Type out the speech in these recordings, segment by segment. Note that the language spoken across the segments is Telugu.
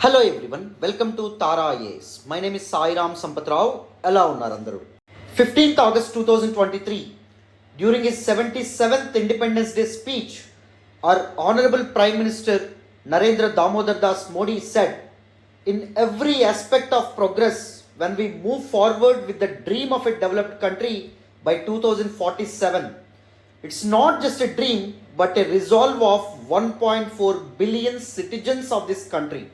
Hello everyone, welcome to Tara IAS. My name is Sairam Sampatrao. Ela unnaru andaru. 15th August 2023, during his 77th Independence Day speech, our Honorable Prime Minister Narendra Damodar Das Modi said, in every aspect of progress, when we move forward with the dream of a developed country by 2047, it's not just a dream but a resolve of 1.4 billion citizens of this country.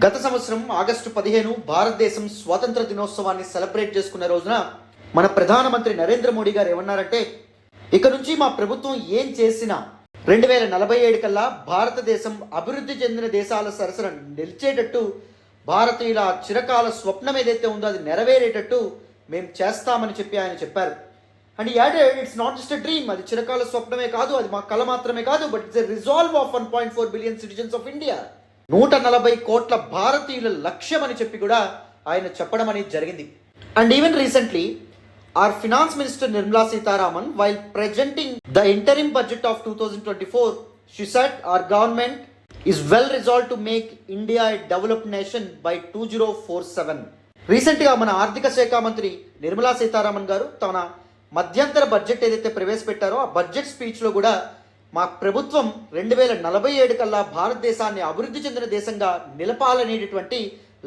గత సంవత్సరం ఆగస్టు 15 భారతదేశం స్వాతంత్ర దినోత్సవాన్ని సెలబ్రేట్ చేసుకున్న రోజున మన ప్రధానమంత్రి నరేంద్ర మోడీ గారు ఏమన్నారంటే, ఇక నుంచి మా ప్రభుత్వం ఏం చేసినా 2047 కల్లా భారతదేశం అభివృద్ధి చెందిన దేశాల సరసన నిలిచేటట్టు, భారతీయుల చిరకాల స్వప్నం ఏదైతే ఉందో అది నెరవేరేటట్టు మేము చేస్తామని చెప్పి ఆయన చెప్పారు. And added, it's not just a dream, అది చిరకాల స్వప్నమే కాదు, అది మా కళ మాత్రమే కాదు, but it's a resolve of 1.4 billion citizens of India. 140 కోట్ల భారతీయుల లక్ష్యం అని చెప్పి కూడా ఆయన చెప్పడం అనేది జరిగింది. And even recently our finance minister Nirmala Sitharaman, while presenting the interim budget of 2024, she said our government is well resolved to make India a developed nation by 2047. రీసెంట్గా మన ఆర్థిక శాఖ మంత్రి నిర్మలా సీతారామన్ గారు తన మధ్యంతర బడ్జెట్ ఏదైతే ప్రవేశపెట్టారో ఆ బడ్జెట్ స్పీచ్లో కూడా మా ప్రభుత్వం 2047 కల్లా భారతదేశాన్ని అభివృద్ధి చెందిన దేశంగా నిలపాలనేటటువంటి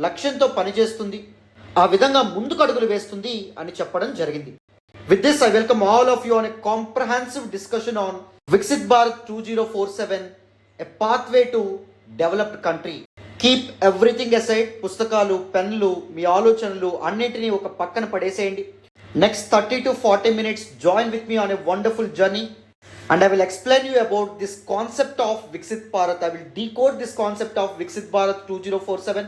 లక్ష్యంతో పనిచేస్తుంది, ఆ విధంగా ముందుకు అడుగులు వేస్తుంది అని చెప్పడం జరిగింది. With this I welcome all of you on a comprehensive discussion on Viksit Bharat 2047, a pathway to developed country. Keep everything aside, పుస్తకాలు, పెన్లు, మీ ఆలోచనలు అన్నింటినీ ఒక పక్కన పడేసేయండి. Next 30 to 40 minutes join with me on a wonderful journey. And I will explain you about this concept of Viksit Bharat. I will decode this concept of Viksit Bharat 2047,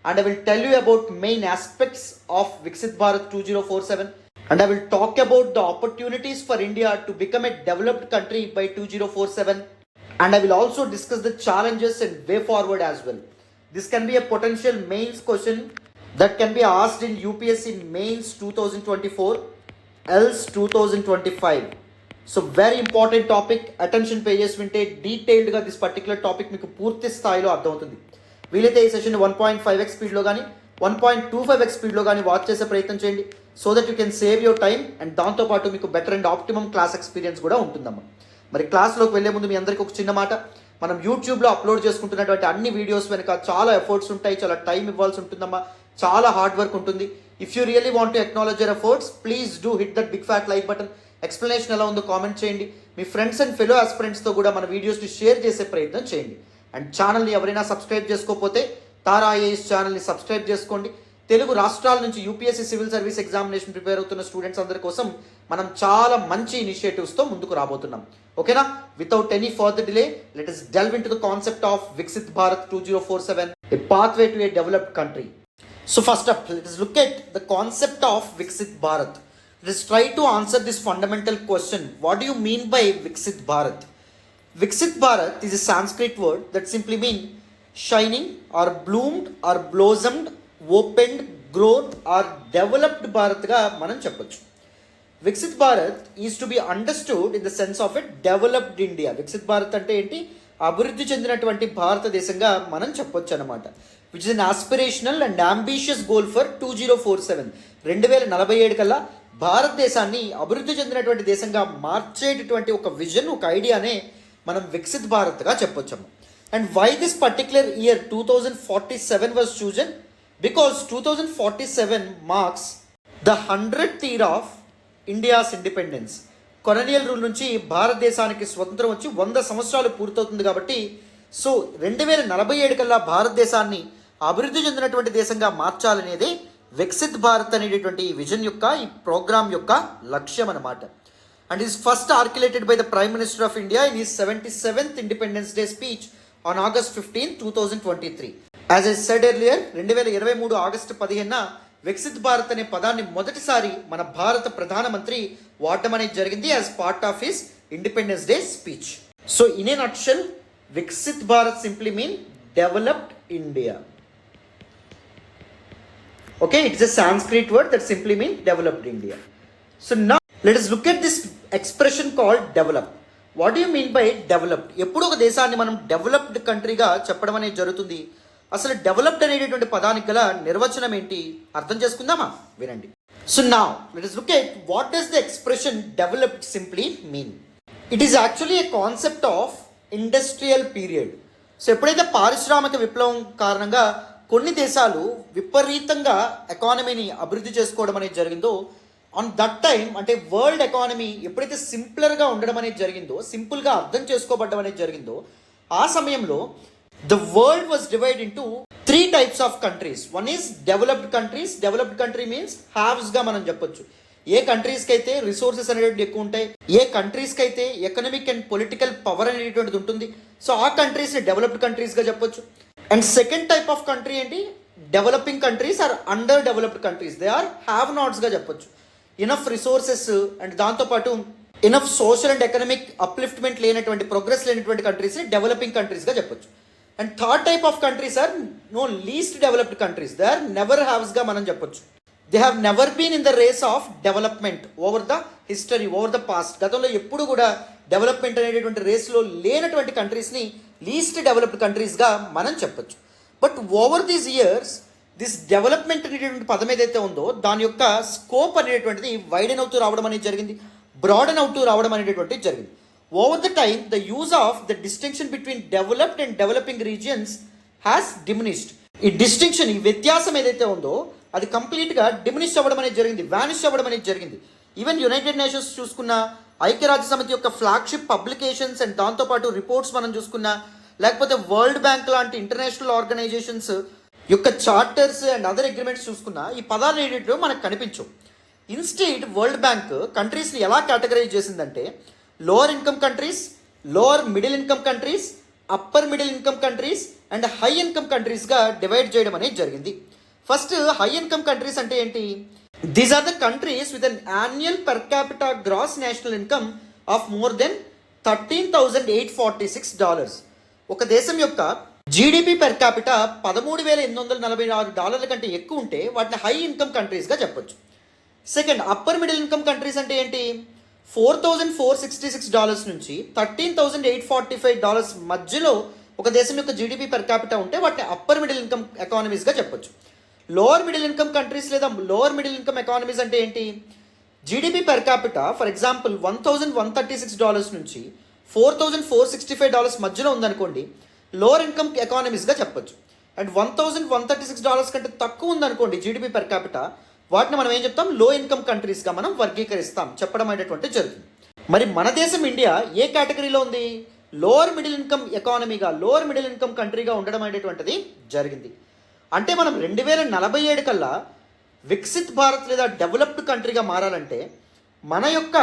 and I will tell you about main aspects of Viksit Bharat 2047, and I will talk about the opportunities for India to become a developed country by 2047, and I will also discuss the challenges and way forward as well. This can be a potential mains question that can be asked in UPSC mains 2024 else 2025. So very important topic. Attention pay చేసి వింటే డీటెయిల్డ్గా దిస్ పర్టికులర్ టాపిక్ మీకు పూర్తి స్థాయిలో అర్థమవుతుంది. వీలైతే ఈ సెషన్ 1.5x స్పీడ్లో కానీ 1.25x స్పీడ్లో కానీ వాచ్ చేసే ప్రయత్నం చేయండి, so that you can save your time and దాంతోపాటు మీకు better and optimum class experience కూడా ఉంటుందమ్మా. మరి క్లాస్లోకి వెళ్ళే ముందు మీ అందరికీ ఒక చిన్న మాట, మనం యూట్యూబ్లో అప్లోడ్ చేసుకుంటున్నటువంటి అన్ని వీడియోస్ వెనుక చాలా ఎఫర్ట్స్ ఉంటాయి, చాలా టైం ఇవ్వాల్సి ఉంటుందమ్మా, చాలా హార్డ్ వర్క్ ఉంటుంది. If you really want to acknowledge your efforts, please do hit that big fat like button. Explanation ఎలా ఉందో కామెంట్ చేయండి. మీ ఫ్రెండ్స్ అండ్ ఫెలో ఆస్పిరెంట్స్తో కూడా మన వీడియోస్ని షేర్ చేసే ప్రయత్నం చేయండి. అండ్ ఛానల్ని ఎవరైనా సబ్స్క్రైబ్ చేసుకోకపోతే తారా ఐఏఎస్ ఛానల్ని సబ్స్క్రైబ్ చేసుకోండి. తెలుగు రాష్ట్రాల నుంచి UPSC civil service examination prepare అవుతున్న స్టూడెంట్స్ అందరి కోసం మనం చాలా మంచి ఇనిషియేటివ్స్తో ముందుకు రాబోతున్నాం. ఓకేనా? Without any further delay, let us delve into the concept of Viksit Bharat 2047, a pathway to a developed country. So first up, let us look at the concept of Viksit Bharat. Let's try to answer this fundamental question. What do you mean by Viksit Bharat? Viksit Bharat is a Sanskrit word that simply means shining or bloomed or blossomed, opened, grown or developed Bharat ga manam cheppochu. Viksit Bharat is to be understood in the sense of a developed India. Viksit Bharat ante enti? అభివృద్ధి చెందినటువంటి భారతదేశంగా మనం చెప్పొచ్చు అనమాట. Which is an aspirational and ambitious goal for 2047. 2047 కల్లా భారతదేశాన్ని అభివృద్ధి చెందినటువంటి దేశంగా మార్చేటటువంటి ఒక విజన్, ఒక ఐడియానే మనం వికసిత్ భారత్గా చెప్పొచ్చాము. And why this particular year 2047 was chosen? Because 2047 marks the 100th year of India's independence. Colonial rule నుంచి భారతదేశానికి స్వతంత్రం వచ్చి 100 సంవత్సరాలు పూర్తవుతుంది కాబట్టి, సో 2047 కల్లా భారతదేశాన్ని అభివృద్ధి చెందినటువంటి దేశంగా మార్చాలనేదే వికసిత్ భారత్ అనేటటువంటి ఈ విజన్ యొక్క, ఈ ప్రోగ్రామ్ యొక్క లక్ష్యం అన్నమాట. And is first articulated by the prime minister of India in his 77th independence day speech on August 15, 2023. As I said earlier, 2023 ఆగస్టు 15న వికసిత్ భారత్ అనే పదాన్ని మొదటిసారి మన భారత ప్రధానమంత్రి వాడడం అనేది జరిగింది as part of his independence day speech. So in a nutshell, Viksit Bharat simply mean developed India. Okay, it is a Sanskrit word that simply means developed India. So now let us look at this expression called develop. What do you mean by developed? ఎప్పుడు ఒక దేశాన్ని మనం డెవలప్డ్ కంట్రీగా చెప్పడం అనేది జరుగుతుంది. అసలు డెవలప్డ్ అనేటటువంటి పదానికి గల నిర్వచనం ఏంటి అర్థం చేసుకుందామా? వినండి. So now let us look at what does the expression developed simply mean. It is actually a concept of industrial period. So ఎప్పుడైతే పారిశ్రామిక విప్లవం కారణంగా కొన్ని దేశాలు విపరీతంగా ఎకానమీని అభివృద్ధి చేసుకోవడం అనేది జరిగిందో, ఆన్ దట్ టైం అంటే వరల్డ్ ఎకానమీ ఎప్పుడైతే సింపులర్గా ఉండడం అనేది జరిగిందో, సింపుల్గా అర్థం చేసుకోబడడం అనేది జరిగిందో, ఆ సమయంలో the world was divide into 3 types of countries. One is developed countries. Developed country means హావ్స్గా మనం చెప్పొచ్చు. ఏ కంట్రీస్కి అయితే రిసోర్సెస్ అనేటువంటి ఎక్కువ ఉంటాయి, ఏ కంట్రీస్కి అయితే ఎకనామిక్ అండ్ పొలిటికల్ పవర్ అనేటువంటిది ఉంటుంది, సో ఆ కంట్రీస్ని డెవలప్డ్ కంట్రీస్గా చెప్పొచ్చు. And second type of country ఏంటి? Developing countries or under developed countries. They are have నాట్స్గా చెప్పొచ్చు. ఇనఫ్ రిసోర్సెస్ అండ్ దాంతోపాటు enough social and economic upliftment లేనటువంటి, ప్రోగ్రెస్ లేనటువంటి కంట్రీస్ని డెవలపింగ్ కంట్రీస్గా చెప్పొచ్చు. And third type of countries are least developed countries. They are never హ్యావ్స్గా మనం చెప్పొచ్చు. They have never been in the race of development over the history, over the past. గతంలో ఎప్పుడు కూడా డెవలప్మెంట్ అనేటటువంటి రేస్లో లేనటువంటి కంట్రీస్ని లీస్ట్ డెవలప్డ్ కంట్రీస్గా మనం చెప్పొచ్చు. But over these years this development అనేటటువంటి పదం ఏదైతే ఉందో దాని యొక్క స్కోప్ అనేటువంటిది వైడెన్ అవుతూ రావడం అనేది జరిగింది, బ్రాడన్ అవుతూ రావడం అనేటటువంటిది జరిగింది. Over the time, the use of the distinction between developed and developing regions has diminished. ఈ డిస్టింక్షన్, ఈ వ్యత్యాసం ఏదైతే ఉందో అది కంప్లీట్గా డిమినిష్ అవ్వడం అనేది జరిగింది, వానిష్ అవ్వడం అనేది జరిగింది. ఈవెన్ యునైటెడ్ నేషన్స్ చూసుకున్న, ఐక్యరాజ్య సమితి యొక్క ఫ్లాగ్షిప్ పబ్లికేషన్స్ అండ్ దాంతోపాటు రిపోర్ట్స్ మనం చూసుకున్నా, లేకపోతే వరల్డ్ బ్యాంక్ లాంటి ఇంటర్నేషనల్ ఆర్గనైజేషన్స్ యొక్క చార్టర్స్ అండ్ అదర్ అగ్రిమెంట్స్ చూసుకున్నా ఈ పదాలు ఏంటో మనకు కనిపించవు. ఇన్స్టెడ్ వరల్డ్ బ్యాంక్ కంట్రీస్ని ఎలా కేటగరైజ్ చేసిందంటే lower income countries, lower middle income countries, upper middle income countries and high income కంట్రీస్గా డివైడ్ చేయడం అనేది జరిగింది. ఫస్ట్ హై ఇన్కమ్ కంట్రీస్ అంటే ఏంటి? These are the countries with an annual per capita gross national income of more than $13,846. ఒక దేశం యొక్క జీడిపి పర్ క్యాపిటా $13,846 కంటే ఎక్కువ ఉంటే వాటిని హై ఇన్కమ్ కంట్రీస్గా చెప్పొచ్చు. Second, upper middle income countries అంటే ఏంటి? $4,466 నుంచి $13,845 మధ్యలో ఒక దేశం యొక్క జీడిపి పర్ క్యాపిటా ఉంటే వాటిని అప్పర్ మిడిల్ ఇన్కమ్ ఎకానమీస్గా చెప్పొచ్చు. లోవర్ మిడిల్ ఇన్కమ్ కంట్రీస్ లేదా లోవర్ మిడిల్ ఇన్కమ్ ఎకానమీస్ అంటే ఏంటి? GDP per capita for example $1,136 నుంచి $4,465 మధ్యలో ఉందనుకోండి, లోవర్ ఇన్కమ్ ఎకానమీస్గా చెప్పొచ్చు. అండ్ $1,136 కంటే తక్కువ ఉందనుకోండి జీడిపి పర్ క్యాపిటా, వాటిని మనం ఏం చెప్తాం? లో ఇన్కమ్ కంట్రీస్గా మనం వర్గీకరిస్తాం, చెప్పడం అనేటువంటి జరుగుతుంది. మరి మన దేశం ఇండియా ఏ కేటగిరీలో ఉంది? లోవర్ మిడిల్ ఇన్కమ్ ఎకానమీగా, లోవర్ మిడిల్ ఇన్కమ్ కంట్రీగా ఉండడం అనేటువంటిది జరిగింది. అంటే మనం 2047 కల్లా వికసిత్ భారత్ లేదా డెవలప్డ్ కంట్రీగా మారాలంటే మన యొక్క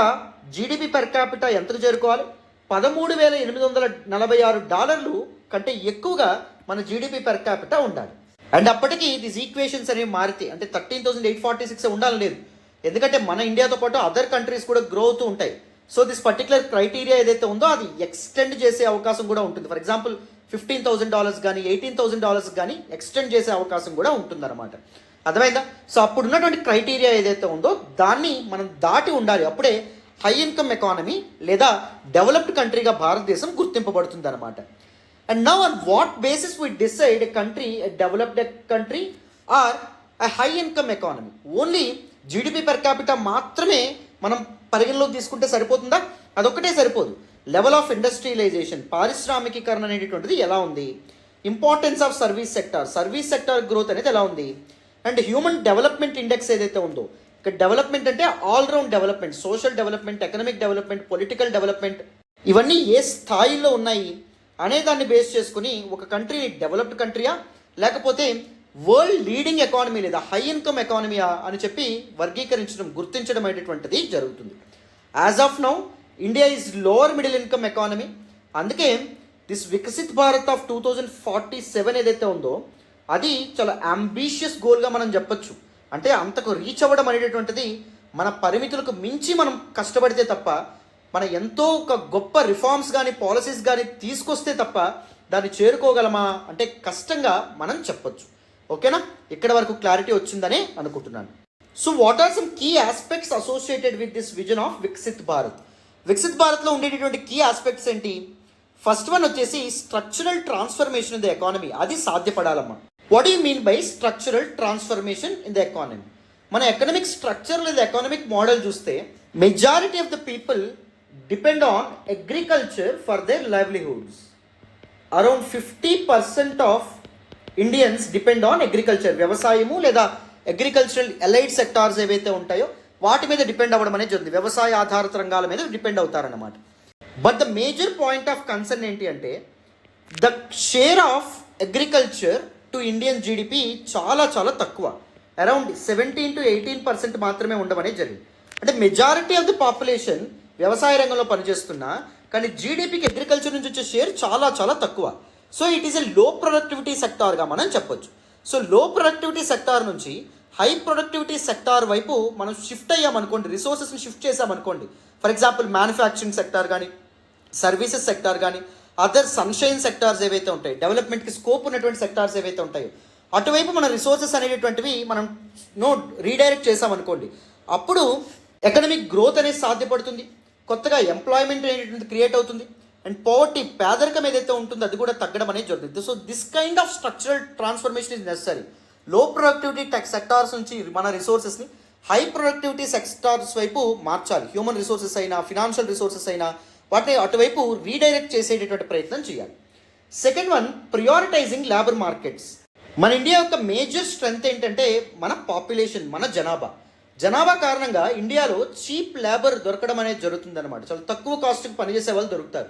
జీడిపి పర్ క్యాపిటా ఎంతకు చేరుకోవాలి? $13,846 కంటే ఎక్కువగా మన జీడిపి పర్ క్యాపిటా ఉండాలి. అండ్ అప్పటికి దిస్ ఈక్వేషన్స్ అనేవి మారితే అంటే 13,846 ఉండాలని లేదు, ఎందుకంటే మన ఇండియాతో పాటు అదర్ కంట్రీస్ కూడా గ్రో అవుతూ ఉంటాయి. సో దిస్ పర్టికులర్ క్రైటీరియా ఏదైతే ఉందో అది ఎక్స్టెండ్ చేసే అవకాశం కూడా ఉంటుంది. ఫర్ ఎగ్జాంపుల్ $15,000 కానీ $18,000 కానీ ఎక్స్టెండ్ చేసే అవకాశం కూడా ఉంటుందన్నమాట. అర్థమైందా? సో అప్పుడు ఉన్నటువంటి క్రైటీరియా ఏదైతే ఉందో దాన్ని మనం దాటి ఉండాలి, అప్పుడే హై ఇన్కమ్ ఎకానమీ లేదా డెవలప్డ్ కంట్రీగా భారతదేశం గుర్తింపబడుతుంది అనమాట. And now on what basis we decide a country a developed country or a high income economy? Only GDP per capita మాత్రమే మనం పరిగణలోకి తీసుకుంటే సరిపోతుందా? అదొక్కటే సరిపోదు. లెవెల్ ఆఫ్ ఇండస్ట్రియలైజేషన్, పారిశ్రామికీకరణ అనేటువంటిది ఎలా ఉంది, importance of service sector growth అనేది ఎలా ఉంది, అండ్ హ్యూమన్ డెవలప్మెంట్ ఇండెక్స్ ఏదైతే ఉందో, ఇక్కడ డెవలప్మెంట్ అంటే all round development, social development, economic development, political development, ఇవన్నీ ఏ స్థాయిలో ఉన్నాయి అనే దాన్ని బేస్ చేసుకుని ఒక కంట్రీని డెవలప్డ్ కంట్రీయా లేకపోతే వరల్డ్ లీడింగ్ ఎకానమీ లేదా హై ఇన్కమ్ ఎకానమీయా అని చెప్పి వర్గీకరించడం, గుర్తించడం అనేటువంటిది జరుగుతుంది. As of now India is lower middle income economy. అందుకే దిస్ వికసిత్ భారత్ ఆఫ్ 2047 ఏదైతే ఉందో అది చాలా అంబిషియస్ గోల్గా మనం చెప్పొచ్చు. అంటే అంతకు రీచ్ అవ్వడం అనేటటువంటిది మన పరిమితులకు మించి మనం కష్టపడితే తప్ప, మన ఎంతో ఒక గొప్ప రిఫార్మ్స్ కానీ పాలసీస్ కానీ తీసుకొస్తే తప్ప దాన్ని చేరుకోగలమా అంటే కష్టంగా మనం చెప్పొచ్చు. ఓకేనా? ఇక్కడ వరకు క్లారిటీ వచ్చిందని అనుకుంటున్నాను. So what are some key aspects associated with this vision of Viksit Bharat? Viksit భారత్లో ఉండేటటువంటి కీ ఆస్పెక్ట్స్ ఏంటి? ఫస్ట్ వన్ వచ్చేసి structural transformation in the economy. అది సాధ్యపడాలమ్మా. What you mean by structural transformation in the economy? మన ఎకనామిక్ స్ట్రక్చర్ లేదా ఎకనామిక్ మోడల్ చూస్తే majority of the people depend on agriculture for their livelihoods. Around 50% of Indians depend on agriculture. వ్యవసాయము లేదా అగ్రికల్చరల్ ఎలైడ్ సెక్టార్స్ ఏవైతే ఉంటాయో వాటి మీద డిపెండ్ అవ్వడం అనేది జరుగుతుంది. వ్యవసాయ ఆధారిత రంగాల మీద డిపెండ్ అవుతారన్నమాట. But the major point of concern ఏంటి అంటే the share of agriculture to Indian GDP చాలా చాలా తక్కువ. అరౌండ్ 17 to 18% మాత్రమే ఉండడం అనేది జరిగింది. అంటే మెజారిటీ ఆఫ్ ది పాపులేషన్ వ్యవసాయ రంగంలో పనిచేస్తున్నా కానీ జీడిపికి అగ్రికల్చర్ నుంచి వచ్చే షేర్ చాలా చాలా తక్కువ. సో ఇట్ ఈస్ ఎ లో ప్రొడక్టివిటీ సెక్టార్గా మనం చెప్పొచ్చు. సో లో ప్రొడక్టివిటీ సెక్టార్ నుంచి హై ప్రొడక్టివిటీ సెక్టార్ వైపు మనం షిఫ్ట్ అయ్యామనుకోండి, రిసోర్సెస్ని షిఫ్ట్ చేసామనుకోండి. ఫర్ ఎగ్జాంపుల్ మ్యానుఫ్యాక్చరింగ్ సెక్టార్ కానీ సర్వీసెస్ సెక్టార్ కానీ అదర్ సన్షైన్ సెక్టార్స్ ఏవైతే ఉంటాయి, డెవలప్మెంట్కి స్కోప్ ఉన్నటువంటి సెక్టార్స్ ఏవైతే ఉంటాయో అటువైపు మన రిసోర్సెస్ అనేటటువంటివి మనం రీడైరెక్ట్ చేసామనుకోండి, అప్పుడు ఎకనామిక్ గ్రోత్ అనేది సాధ్యపడుతుంది. కొత్తగా ఎంప్లాయ్మెంట్ అనేటువంటిది క్రియేట్ అవుతుంది. అండ్ పవర్టీ, పేదరికం ఏదైతే ఉంటుందో అది కూడా తగ్గడం అనేది జరుగుతుంది. So this kind of structural transformation is necessary. Low productivity sectors నుంచి మన రిసోర్సెస్ని హై ప్రొడక్టివిటీ సెక్టార్స్ వైపు మార్చాలి. హ్యూమన్ రిసోర్సెస్ అయినా ఫినాన్షియల్ రిసోర్సెస్ అయినా వాటిని అటువైపు రీడైరెక్ట్ చేసేటటువంటి ప్రయత్నం చేయాలి. Second one, prioritising labour markets. మన ఇండియా యొక్క మేజర్ స్ట్రెంగ్త్ ఏంటంటే మన పాపులేషన్, మన జనాభా కారణంగా ఇండియాలో చీప్ లేబర్ దొరకడం అనేది జరుగుతుంది అనమాట. చాలా తక్కువ కాస్ట్కి పనిచేసే వాళ్ళు దొరుకుతారు.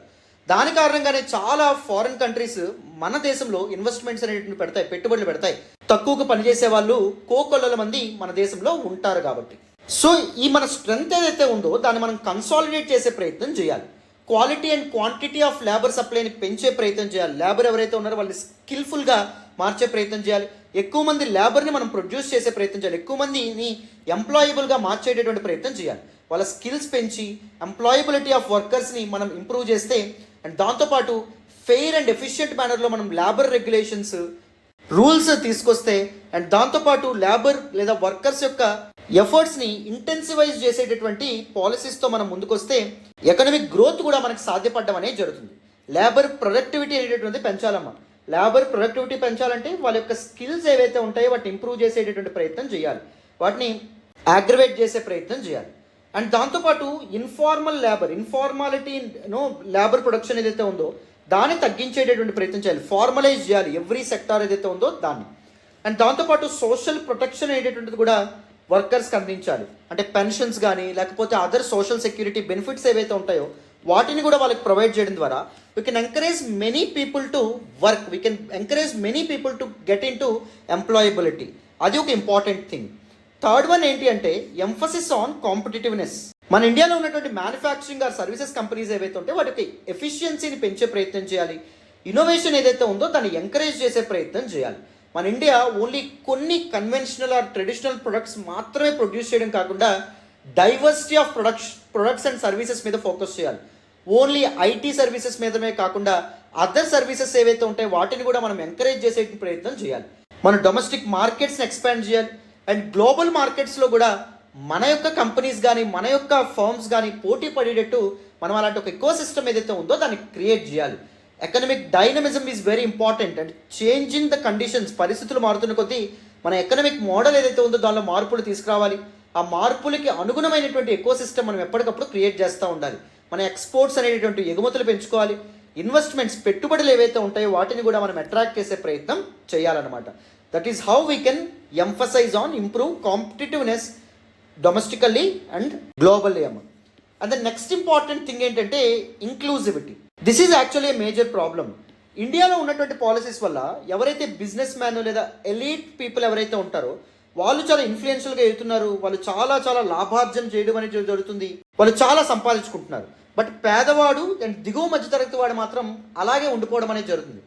దాని కారణంగానే చాలా ఫారిన్ కంట్రీస్ మన దేశంలో ఇన్వెస్ట్మెంట్స్ అనేటివి పెడతాయి, పెట్టుబడులు పెడతాయి. తక్కువకు పనిచేసే వాళ్ళు కోకొల్లల మంది మన దేశంలో ఉంటారు కాబట్టి. సో ఈ మన స్ట్రెంగ్త్ ఏదైతే ఉందో దాన్ని మనం కన్సాలిడేట్ చేసే ప్రయత్నం చేయాలి. Quality and quantity of labour సప్లైని పెంచే ప్రయత్నం చేయాలి. లేబర్ ఎవరైతే ఉన్నారో వాళ్ళని స్కిల్ఫుల్గా మార్చే ప్రయత్నం చేయాలి. ఎక్కువ మంది లేబర్ని మనం ప్రొడ్యూస్ చేసే ప్రయత్నం చేయాలి. ఎక్కువ మందిని ఎంప్లాయబుల్గా మార్చేటటువంటి ప్రయత్నం చేయాలి. వాళ్ళ స్కిల్స్ పెంచి ఎంప్లాయబిలిటీ ఆఫ్ వర్కర్స్ని మనం ఇంప్రూవ్ చేస్తే అండ్ దాంతోపాటు ఫెయిర్ అండ్ ఎఫిషియెంట్ మేనర్లో మనం లేబర్ రెగ్యులేషన్స్ రూల్స్ తీసుకొస్తే అండ్ దాంతోపాటు లేబర్ లేదా వర్కర్స్ యొక్క ఎఫర్ట్స్ని ఇంటెన్సివైజ్ చేసేటటువంటి పాలసీస్తో మనం ముందుకొస్తే ఎకనామిక్ గ్రోత్ కూడా మనకు సాధ్యపడడం అనేది జరుగుతుంది. లేబర్ ప్రొడక్టివిటీ అనేటటువంటి పెంచాలమ్మా. లేబర్ ప్రొడక్టివిటీ పెంచాలంటే వాళ్ళ యొక్క స్కిల్స్ ఏవైతే ఉంటాయో వాటిని ఇంప్రూవ్ చేసేటటువంటి ప్రయత్నం చేయాలి. వాటిని అగ్రివేట్ చేసే ప్రయత్నం చేయాలి. అండ్ దాంతోపాటు ఇన్ఫార్మాలిటీ లేబర్ ప్రొడక్షన్ ఏదైతే ఉందో దాన్ని తగ్గించేటటువంటి ప్రయత్నం చేయాలి. ఫార్మలైజ్ చేయాలి ఎవ్రీ సెక్టార్ ఏదైతే ఉందో దాన్ని. అండ్ దాంతోపాటు సోషల్ ప్రొటెక్షన్ అనేటటువంటిది కూడా వర్కర్స్కి అందించాలి. అంటే పెన్షన్స్ కానీ లేకపోతే అదర్ సోషల్ సెక్యూరిటీ బెనిఫిట్స్ ఏవైతే ఉంటాయో వాటిని కూడా వాళ్ళకి ప్రొవైడ్ చేయడం ద్వారా we can encourage many people to work, we can encourage many people to get in to employability. అది ఒక ఇంపార్టెంట్ థింగ్. థర్డ్ వన్ ఏంటి అంటే ఎంఫసిస్ ఆన్ కాంపిటేటివ్నెస్. మన ఇండియాలో ఉన్నటువంటి మ్యానుఫ్యాక్చరింగ్ ఆర్ సర్వీసెస్ కంపెనీస్ ఏవైతే ఉంటాయో వాటికి ఎఫిషియన్సీని పెంచే ప్రయత్నం చేయాలి. ఇన్నోవేషన్ ఏదైతే ఉందో దాన్ని ఎంకరేజ్ చేసే ప్రయత్నం చేయాలి. మన ఇండియా ఓన్లీ కొన్ని కన్వెన్షనల్ ఆర్ ట్రెడిషనల్ ప్రొడక్ట్స్ మాత్రమే ప్రొడ్యూస్ చేయడం కాకుండా diversity of products and services మీద ఫోకస్ చేయాలి. ఓన్లీ ఐటీ సర్వీసెస్ మీదమే కాకుండా అదర్ సర్వీసెస్ ఏవైతే ఉంటాయో వాటిని కూడా మనం ఎంకరేజ్ చేసే ప్రయత్నం చేయాలి. మన డొమెస్టిక్ మార్కెట్స్ని ఎక్స్పాండ్ చేయాలి. అండ్ గ్లోబల్ మార్కెట్స్లో కూడా మన యొక్క కంపెనీస్ కానీ మన యొక్క ఫర్మ్స్ కానీ పోటీ పడేటట్టు మనం అలాంటి ఒక ఎకో సిస్టమ్ ఏదైతే ఉందో దాన్ని క్రియేట్ చేయాలి. Economic dynamism is very important. And changing the conditions, పరిస్థితులు మారుతున్న కొద్దీ మన ఎకనామిక్ మోడల్ ఏదైతే ఉందో దానిలో మార్పులు తీసుకురావాలి. ఆ మార్పులకి అనుగుణమైనటువంటి ఎకో సిస్టమ్ మనం ఎప్పటికప్పుడు క్రియేట్ చేస్తూ ఉండాలి. మన ఎక్స్పోర్ట్స్ అనేటువంటి ఎగుమతులు పెంచుకోవాలి. ఇన్వెస్ట్మెంట్స్, పెట్టుబడులు ఏవైతే ఉంటాయో వాటిని కూడా మనం అట్రాక్ట్ చేసే ప్రయత్నం చేయాలన్నమాట. That is how we can emphasise on improve competitiveness domestically and globally అమ్మ. And the next important thing ఏంటంటే inclusivity. This is actually a major problem. ఇండియాలో ఉన్నటువంటి పాలసీస్ వల్ల ఎవరైతే బిజినెస్ మ్యాన్ లేదా ఎలీట్ పీపుల్ ఎవరైతే ఉంటారో వాళ్ళు చాలా ఇన్ఫ్లుయెన్షియల్గా వెళ్తున్నారు. వాళ్ళు చాలా చాలా లాభార్జన చేయడం అనేది జరుగుతుంది. వాళ్ళు చాలా సంపాదించుకుంటున్నారు. బట్ పేదవాడు అండ్ దిగువ మధ్యతరగతి వాడు మాత్రం అలాగే ఉండిపోవడం అనేది జరుగుతుంది.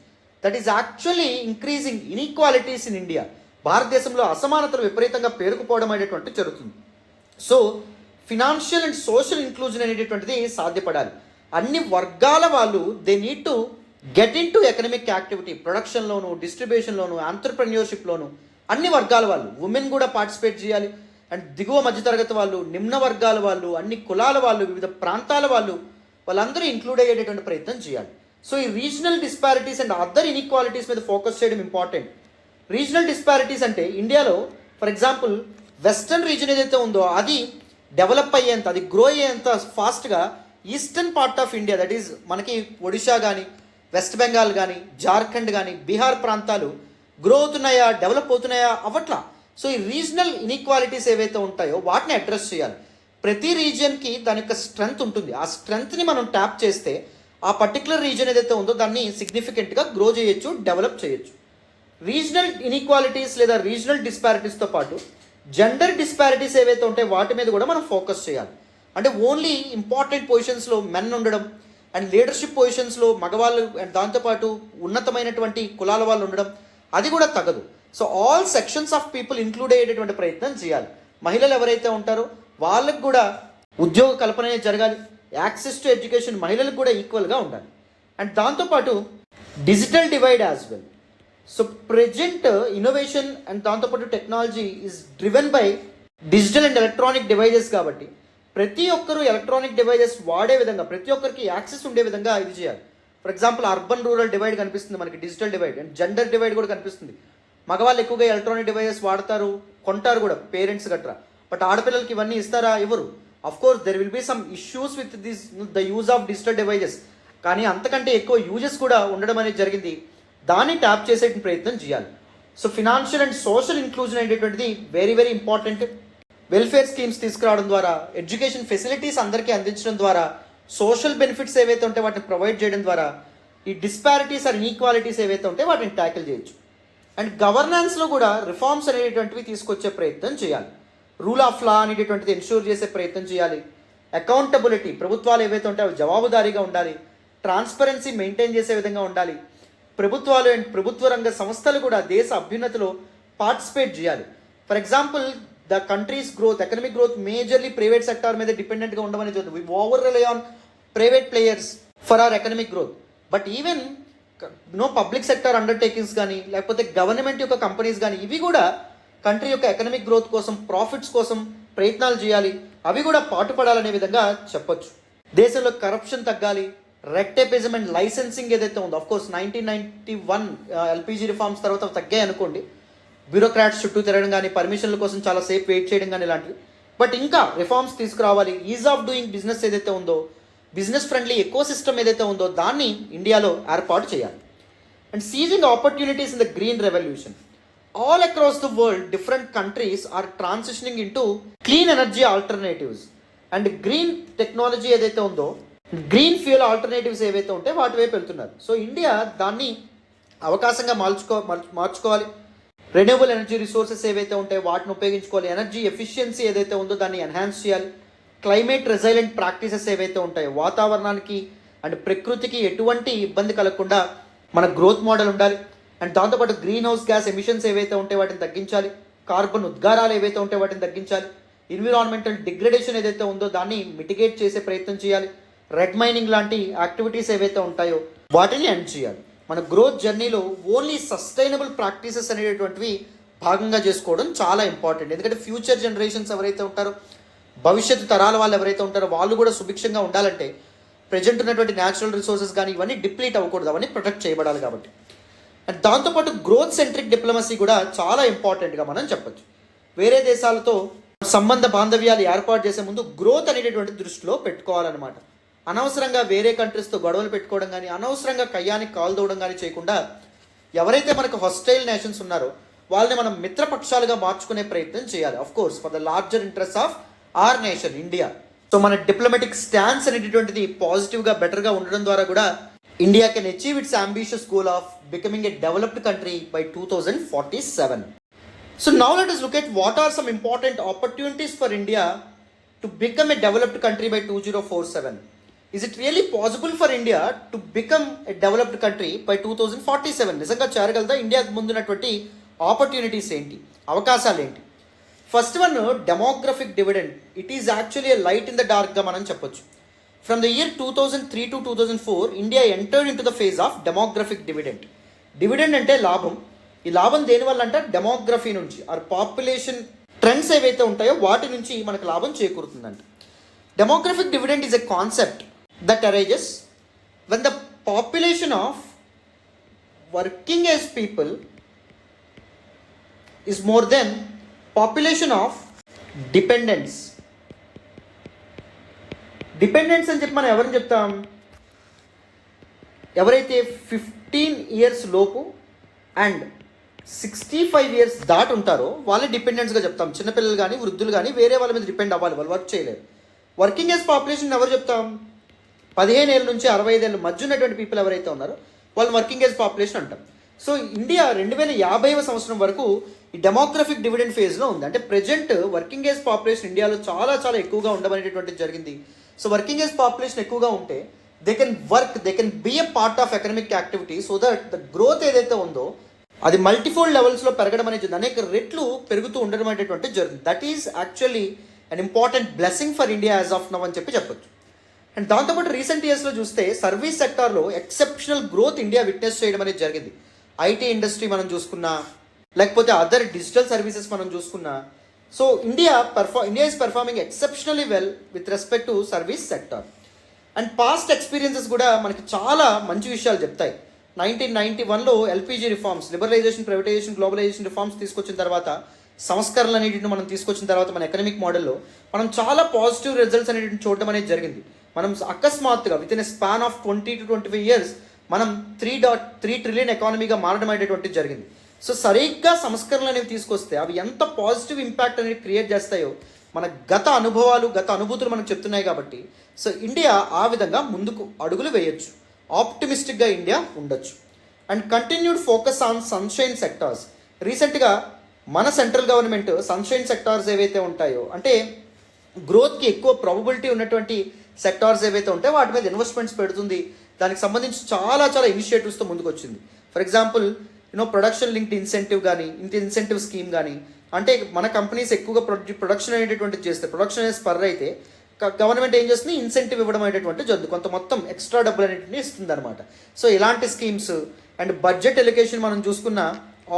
That is actually increasing inequalities in India. భారతదేశంలో అసమానతలు విపరీతంగా పేరుకుపోవడం అనేటువంటి జరుగుతుంది. So financial and social inclusion అనేటటువంటిది సాధ్యపడాలి. అన్ని వర్గాల వాళ్ళు they need to get in to economic activity, ప్రొడక్షన్లోను, డిస్ట్రిబ్యూషన్లోను, ఆంటర్ప్రెన్యూర్షిప్లోను అన్ని వర్గాల వాళ్ళు, ఉమెన్ కూడా పార్టిసిపేట్ చేయాలి. అండ్ దిగువ మధ్యతరగతి వాళ్ళు, నిమ్న వర్గాల వాళ్ళు, అన్ని కులాల వాళ్ళు, వివిధ ప్రాంతాల వాళ్ళు వాళ్ళందరూ ఇంక్లూడ్ అయ్యేటటువంటి ప్రయత్నం చేయాలి. సో ఈ regional disparities and other inequalities మీద ఫోకస్ చేయడం ఇంపార్టెంట్. రీజనల్ డిస్పారిటీస్ అంటే ఇండియాలో ఫర్ ఎగ్జాంపుల్ వెస్టర్న్ రీజన్ ఏదైతే ఉందో అది డెవలప్ అయ్యేంత, అది గ్రో అయ్యేంత ఫాస్ట్గా eastern part of India, that is మనకి ఒడిషా కానీ, వెస్ట్ బెంగాల్ కానీ, జార్ఖండ్ కానీ, బీహార్ ప్రాంతాలు గ్రో అవుతున్నాయా, డెవలప్ అవుతున్నాయా, అవ్వట్లా. సో ఈ రీజనల్ ఇన్ఈక్వాలిటీస్ ఏవైతే ఉంటాయో వాటిని అడ్రస్ చేయాలి. ప్రతి రీజియన్కి దాని యొక్క స్ట్రెంగ్త్ ఉంటుంది. ఆ స్ట్రెంగ్త్ని మనం ట్యాప్ చేస్తే ఆ పర్టికులర్ రీజియన్ ఏదైతే ఉందో దాన్ని సిగ్నిఫికెంట్గా గ్రో చేయొచ్చు, డెవలప్ చేయొచ్చు. రీజనల్ ఇన్ఈక్వాలిటీస్ లేదా రీజనల్ డిస్పారిటీస్తో పాటు జెండర్ డిస్పారిటీస్ ఏవైతే ఉంటాయో వాటి మీద కూడా మనం ఫోకస్ చేయాలి. అంటే ఓన్లీ ఇంపార్టెంట్ పొజిషన్స్లో మెన్ ఉండడం అండ్ లీడర్షిప్ పొజిషన్స్లో మగవాళ్ళు అండ్ దాంతోపాటు ఉన్నతమైనటువంటి కులాల వాళ్ళు ఉండడం అది కూడా తగదు. So all sections of people include అయ్యేటటువంటి ప్రయత్నం చేయాలి. మహిళలు ఎవరైతే ఉంటారో వాళ్ళకు కూడా ఉద్యోగ కల్పన జరగాలి. యాక్సెస్ టు ఎడ్యుకేషన్ మహిళలకు కూడా ఈక్వల్గా ఉండాలి. అండ్ దాంతోపాటు digital divide as well. So present innovation and దాంతోపాటు technology is driven by digital and electronic devices కాబట్టి ప్రతి ఒక్కరూ ఎలక్ట్రానిక్ డివైజెస్ వాడే విధంగా, ప్రతి ఒక్కరికి యాక్సెస్ ఉండే విధంగా ఇది చేయాలి. For example urban rural divide కనిపిస్తుంది మనకి, digital divide and gender divide కూడా కనిపిస్తుంది. మగవాళ్ళు ఎక్కువగా ఎలక్ట్రానిక్ డివైజెస్ వాడతారు, కొంటారు కూడా పేరెంట్స్ గట్రా. బట్ ఆడపిల్లలకి ఇవన్నీ ఇస్తారా? ఇవ్వరు. Of course there will be some issues with the use of digital devices, కానీ అంతకంటే ఎక్కువ యూజెస్ కూడా ఉండడం అనేది జరిగింది. దాన్ని ట్యాప్ చేసే ప్రయత్నం చేయాలి. So financial and social inclusion అనేటటువంటిది very very important. Welfare schemes తీసుకురావడం ద్వారా, ఎడ్యుకేషన్ ఫెసిలిటీస్ అందరికీ అందించడం ద్వారా, సోషల్ బెనిఫిట్స్ ఏవైతే ఉంటే వాటిని ప్రొవైడ్ చేయడం ద్వారా ఈ డిస్పారిటీస్ ఆర్ ఇన్ఈక్వాలిటీస్ ఏవైతే ఉంటే వాటిని ట్యాకిల్ చేయొచ్చు. అండ్ గవర్నెన్స్లో కూడా రిఫార్మ్స్ అనేటువంటివి తీసుకొచ్చే ప్రయత్నం చేయాలి. రూల్ ఆఫ్ లా అనేటటువంటిది ఎన్ష్యూర్ చేసే ప్రయత్నం చేయాలి. అకౌంటబిలిటీ, ప్రభుత్వాలు ఏవైతే ఉంటాయో అవి జవాబుదారీగా ఉండాలి. ట్రాన్స్పరెన్సీ మెయింటైన్ చేసే విధంగా ఉండాలి. ప్రభుత్వాలు అండ్ ప్రభుత్వ రంగ సంస్థలు కూడా దేశ అభ్యున్నతిలో పార్టిసిపేట్ చేయాలి. For example the country's growth, economic growth majorly private sector మీద డిపెండెంట్గా ఉండమని చూద్దాం. We over rely on private players for our economic growth. But even public sector undertakings కానీ లేకపోతే గవర్నమెంట్ యొక్క కంపెనీస్ కానీ ఇవి కూడా కంట్రీ యొక్క ఎకనమిక్ గ్రోత్ కోసం, ప్రాఫిట్స్ కోసం ప్రయత్నాలు చేయాలి. అవి కూడా పాటుపడాలనే విధంగా చెప్పొచ్చు. దేశంలో కరప్షన్ తగ్గాలి. రెడ్ టేపిజం అండ్ లైసెన్సింగ్ ఏదైతే ఉందో, ఆఫ్ కోర్స్ 1991 ఎల్పిజి రిఫార్మ్స్ తర్వాత తగ్గాయి అనుకోండి. బ్యూరోక్రాట్స్ చుట్టూ తిరగడం కానీ, పర్మిషన్ల కోసం చాలా సేపు వెయిట్ చేయడం కానీ ఇలాంటివి. బట్ ఇంకా రిఫార్మ్స్ తీసుకురావాలి. ఈజ్ ఆఫ్ డూయింగ్ బిజినెస్ ఏదైతే ఉందో, బిజినెస్ ఫ్రెండ్లీ ఎకో సిస్టమ్ ఏదైతే ఉందో దాన్ని ఇండియాలో ఏర్పాటు చేయాలి. And seizing opportunities in the green revolution. All across the world different countries are transitioning in to clean energy alternatives and green technology ఏదైతే ఉందో, గ్రీన్ ఫ్యూయల్ ఆల్టర్నేటివ్స్ ఏవైతే ఉంటే వాటి వైపు వెళ్తున్నారు. సో ఇండియా దాన్ని అవకాశంగా మార్చుకోవాలి. రెన్యూవబుల్ ఎనర్జీ రిసోర్సెస్ ఏవైతే ఉంటాయో వాటిని ఉపయోగించుకోవాలి. ఎనర్జీ ఎఫిషియన్సీ ఏదైతే ఉందో దాన్ని ఎన్హాన్స్ చేయాలి. క్లైమేట్ రెసిలెంట్ ప్రాక్టీసెస్ ఏవైతే ఉంటాయో, వాతావరణానికి అండ్ ప్రకృతికి ఎటువంటి ఇబ్బంది కలగకుండా మన గ్రోత్ మోడల్ ఉండాలి. అండ్ దాంతోపాటు గ్రీన్ హౌస్ గ్యాస్ ఎమిషన్స్ ఏవైతే ఉంటాయో వాటిని తగ్గించాలి. కార్బన్ ఉద్గారాలు ఏవైతే ఉంటాయో వాటిని తగ్గించాలి. ఎన్విరాన్మెంటల్ డిగ్రేడేషన్ ఏదైతే ఉందో దాన్ని మిటిగేట్ చేసే ప్రయత్నం చేయాలి. రెడ్ మైనింగ్ లాంటి యాక్టివిటీస్ ఏవైతే ఉంటాయో వాటిని ఎండ్ చేయాలి. మన గ్రోత్ జర్నీలో ఓన్లీ సస్టైనబుల్ ప్రాక్టీసెస్ అనేటటువంటివి భాగంగా చేసుకోవడం చాలా ఇంపార్టెంట్. ఎందుకంటే ఫ్యూచర్ జనరేషన్స్ ఎవరైతే ఉంటారో, భవిష్యత్తు తరాల వాళ్ళు ఎవరైతే ఉంటారో వాళ్ళు కూడా సుభిక్షంగా ఉండాలంటే ప్రజెంట్ ఉన్నటువంటి న్యాచురల్ రిసోర్సెస్ కానీ ఇవన్నీ డిప్లీట్ అవ్వకూడదు, అవన్నీ ప్రొటెక్ట్ చేయబడాలి కాబట్టి. అండ్ దాంతోపాటు గ్రోత్ సెంట్రిక్ డిప్లొమసీ కూడా చాలా ఇంపార్టెంట్గా మనం చెప్పచ్చు. వేరే దేశాలతో సంబంధ బాంధవ్యాలు ఏర్పాటు చేసే ముందు గ్రోత్ అనేటటువంటి దృష్టిలో పెట్టుకోవాలన్నమాట. అనవసరంగా వేరే కంట్రీస్తో గొడవలు పెట్టుకోవడం కానీ, అనవసరంగా కయ్యానికి కాల్దోవడం కానీ చేయకుండా ఎవరైతే మనకు హాస్టైల్ నేషన్స్ ఉన్నారో వాళ్ళని మనం మిత్రపక్షాలుగా మార్చుకునే ప్రయత్నం చేయాలి. Of course for the larger interest of our nation India. So మన డిప్లొమాటిక్ స్టాన్స్ అనేటటువంటిది పాజిటివ్గా బెటర్గా ఉండడం ద్వారా కూడా India can achieve its ambitious goal of becoming a developed country by 2047. So now let us look at what are some important opportunities for India to become a developed country by 2047. Is it really possible for India to become a developed country by 2047? నిజంగా చేరగలదా? ఇండియాకు ముందున్నటువంటి ఆపర్చునిటీస్ ఏంటి, అవకాశాలు ఏంటి? First one, demographic dividend. It is actually a light in the డార్క్గా మనం చెప్పొచ్చు. From the year 2003 to 2004 India entered in to the phase of demographic dividend. Dividend అంటే లాభం. ఈ లాభం దేనివల్ల అంటే డెమోగ్రఫీ నుంచి ఆర్ పాపులేషన్ ట్రెండ్స్ ఏవైతే ఉంటాయో వాటి నుంచి మనకు లాభం చేకూరుతుందంట. Demographic dividend is a concept that arises when the population of working age people is more than population of dependents. Dependents అని చెప్పి మనం ఎవరిని చెప్తాం? ఎవరైతే 15 ఇయర్స్ లోపు అండ్ 65 ఇయర్స్ దాటి ఉంటారో వాళ్ళే డిపెండెంట్స్గా చెప్తాం. చిన్నపిల్లలు కానీ వృద్ధులు కానీ వేరే వాళ్ళ మీద డిపెండ్ అవ్వాలి, వాళ్ళు వర్క్ చేయలేరు. వర్కింగ్ ఏజ్ పాపులేషన్ ఎవరు చెప్తాం? 15 ఏళ్ళ నుంచి 65 ఏళ్ళ మధ్య ఉన్నటువంటి పీపుల్ ఎవరైతే ఉన్నారో వాళ్ళు వర్కింగ్ ఏజ్ పాపులేషన్ అంటాం. సో ఇండియా 2050వ సంవత్సరం వరకు ఈ డెమోగ్రఫిక్ డివిడెండ్ ఫేజ్లో ఉంది. అంటే ప్రజెంట్ వర్కింగ్ ఏజ్ పాపులేషన్ ఇండియాలో చాలా చాలా ఎక్కువగా ఉండమనేటువంటిది జరిగింది. సో వర్కింగ్ ఏజ్ పాపులేషన్ ఎక్కువగా ఉంటే they can work, they can be a part of economic activity, so that the growth ఏదైతే ఉందో అది మల్టిఫోల్డ్ లెవెల్స్లో పెరగడం అనేది అనేక రెట్లు పెరుగుతూ ఉండడం అనేటువంటిది జరుగుతుంది. That is actually an important blessing for India as of now అని చెప్పొచ్చు. అండ్ దాంతోపాటు రీసెంట్ ఇయర్స్లో చూస్తే సర్వీస్ సెక్టార్లో ఎక్సెప్షనల్ గ్రోత్ ఇండియా విట్నెస్ చేయడం అనేది జరిగింది. ఐటీ ఇండస్ట్రీ మనం చూసుకున్నా, లేకపోతే అదర్ డిజిటల్ సర్వీసెస్ మనం చూసుకున్నా, so India is performing exceptionally well with respect to service sector. And past experiences కూడా మనకి చాలా మంచి విషయాలు చెప్తాయి. 1991లో LPG reforms, liberalisation, privatisation, globalisation reforms తీసుకొచ్చిన తర్వాత, సంస్కరణలు అనేటిని మనం తీసుకొచ్చిన తర్వాత మన ఎకనామిక్ మోడల్లో మనం చాలా పాజిటివ్ రిజల్ట్స్ అనేటిని చూడడం అనేది జరిగింది. మనం అకస్మాత్తుగా with in a span of 20 to 25 years మనం 3.3 ట్రిలియన్ ఎకానమీగా మారడం అనేటువంటిది జరిగింది. సో సరిగ్గా సంస్కరణలు అనేవి తీసుకొస్తే అవి ఎంత పాజిటివ్ ఇంపాక్ట్ అనేది క్రియేట్ చేస్తాయో మన గత అనుభవాలు, గత అనుభూతులు మనకు చెప్తున్నాయి. కాబట్టి సో ఇండియా ఆ విధంగా ముందుకు అడుగులు వేయొచ్చు, ఆప్టిమిస్టిక్గా ఇండియా ఉండొచ్చు. And continued focus on sunshine sectors. రీసెంట్గా మన సెంట్రల్ గవర్నమెంట్ సన్షైన్ సెక్టార్స్ ఏవైతే ఉంటాయో, అంటే గ్రోత్కి ఎక్కువ ప్రాబబిలిటీ ఉన్నటువంటి సెక్టార్స్ ఏవైతే ఉంటాయో వాటి మీద ఇన్వెస్ట్మెంట్స్ పెడుతుంది. దానికి సంబంధించి చాలా చాలా ఇనిషియేటివ్స్తో ముందుకు వచ్చింది. For example production linked incentive కానీ, ఇన్సెంటివ్ స్కీమ్ కానీ, అంటే మన కంపెనీస్ ఎక్కువగా ప్రొడక్షన్ అనేటటువంటిది చేస్తే, ప్రొడక్షన్ అనేది స్పర్ అయితే గవర్నమెంట్ ఏం చేస్తుంది, ఇన్సెంటివ్ ఇవ్వడం అనేటువంటిది జరుగుతుంది, కొంత మొత్తం ఎక్స్ట్రా డబ్బులు అనేటివి ఇస్తుంది అనమాట. సో ఇలాంటి స్కీమ్స్ అండ్ బడ్జెట్ ఎలొకేషన్ మనం చూసుకున్న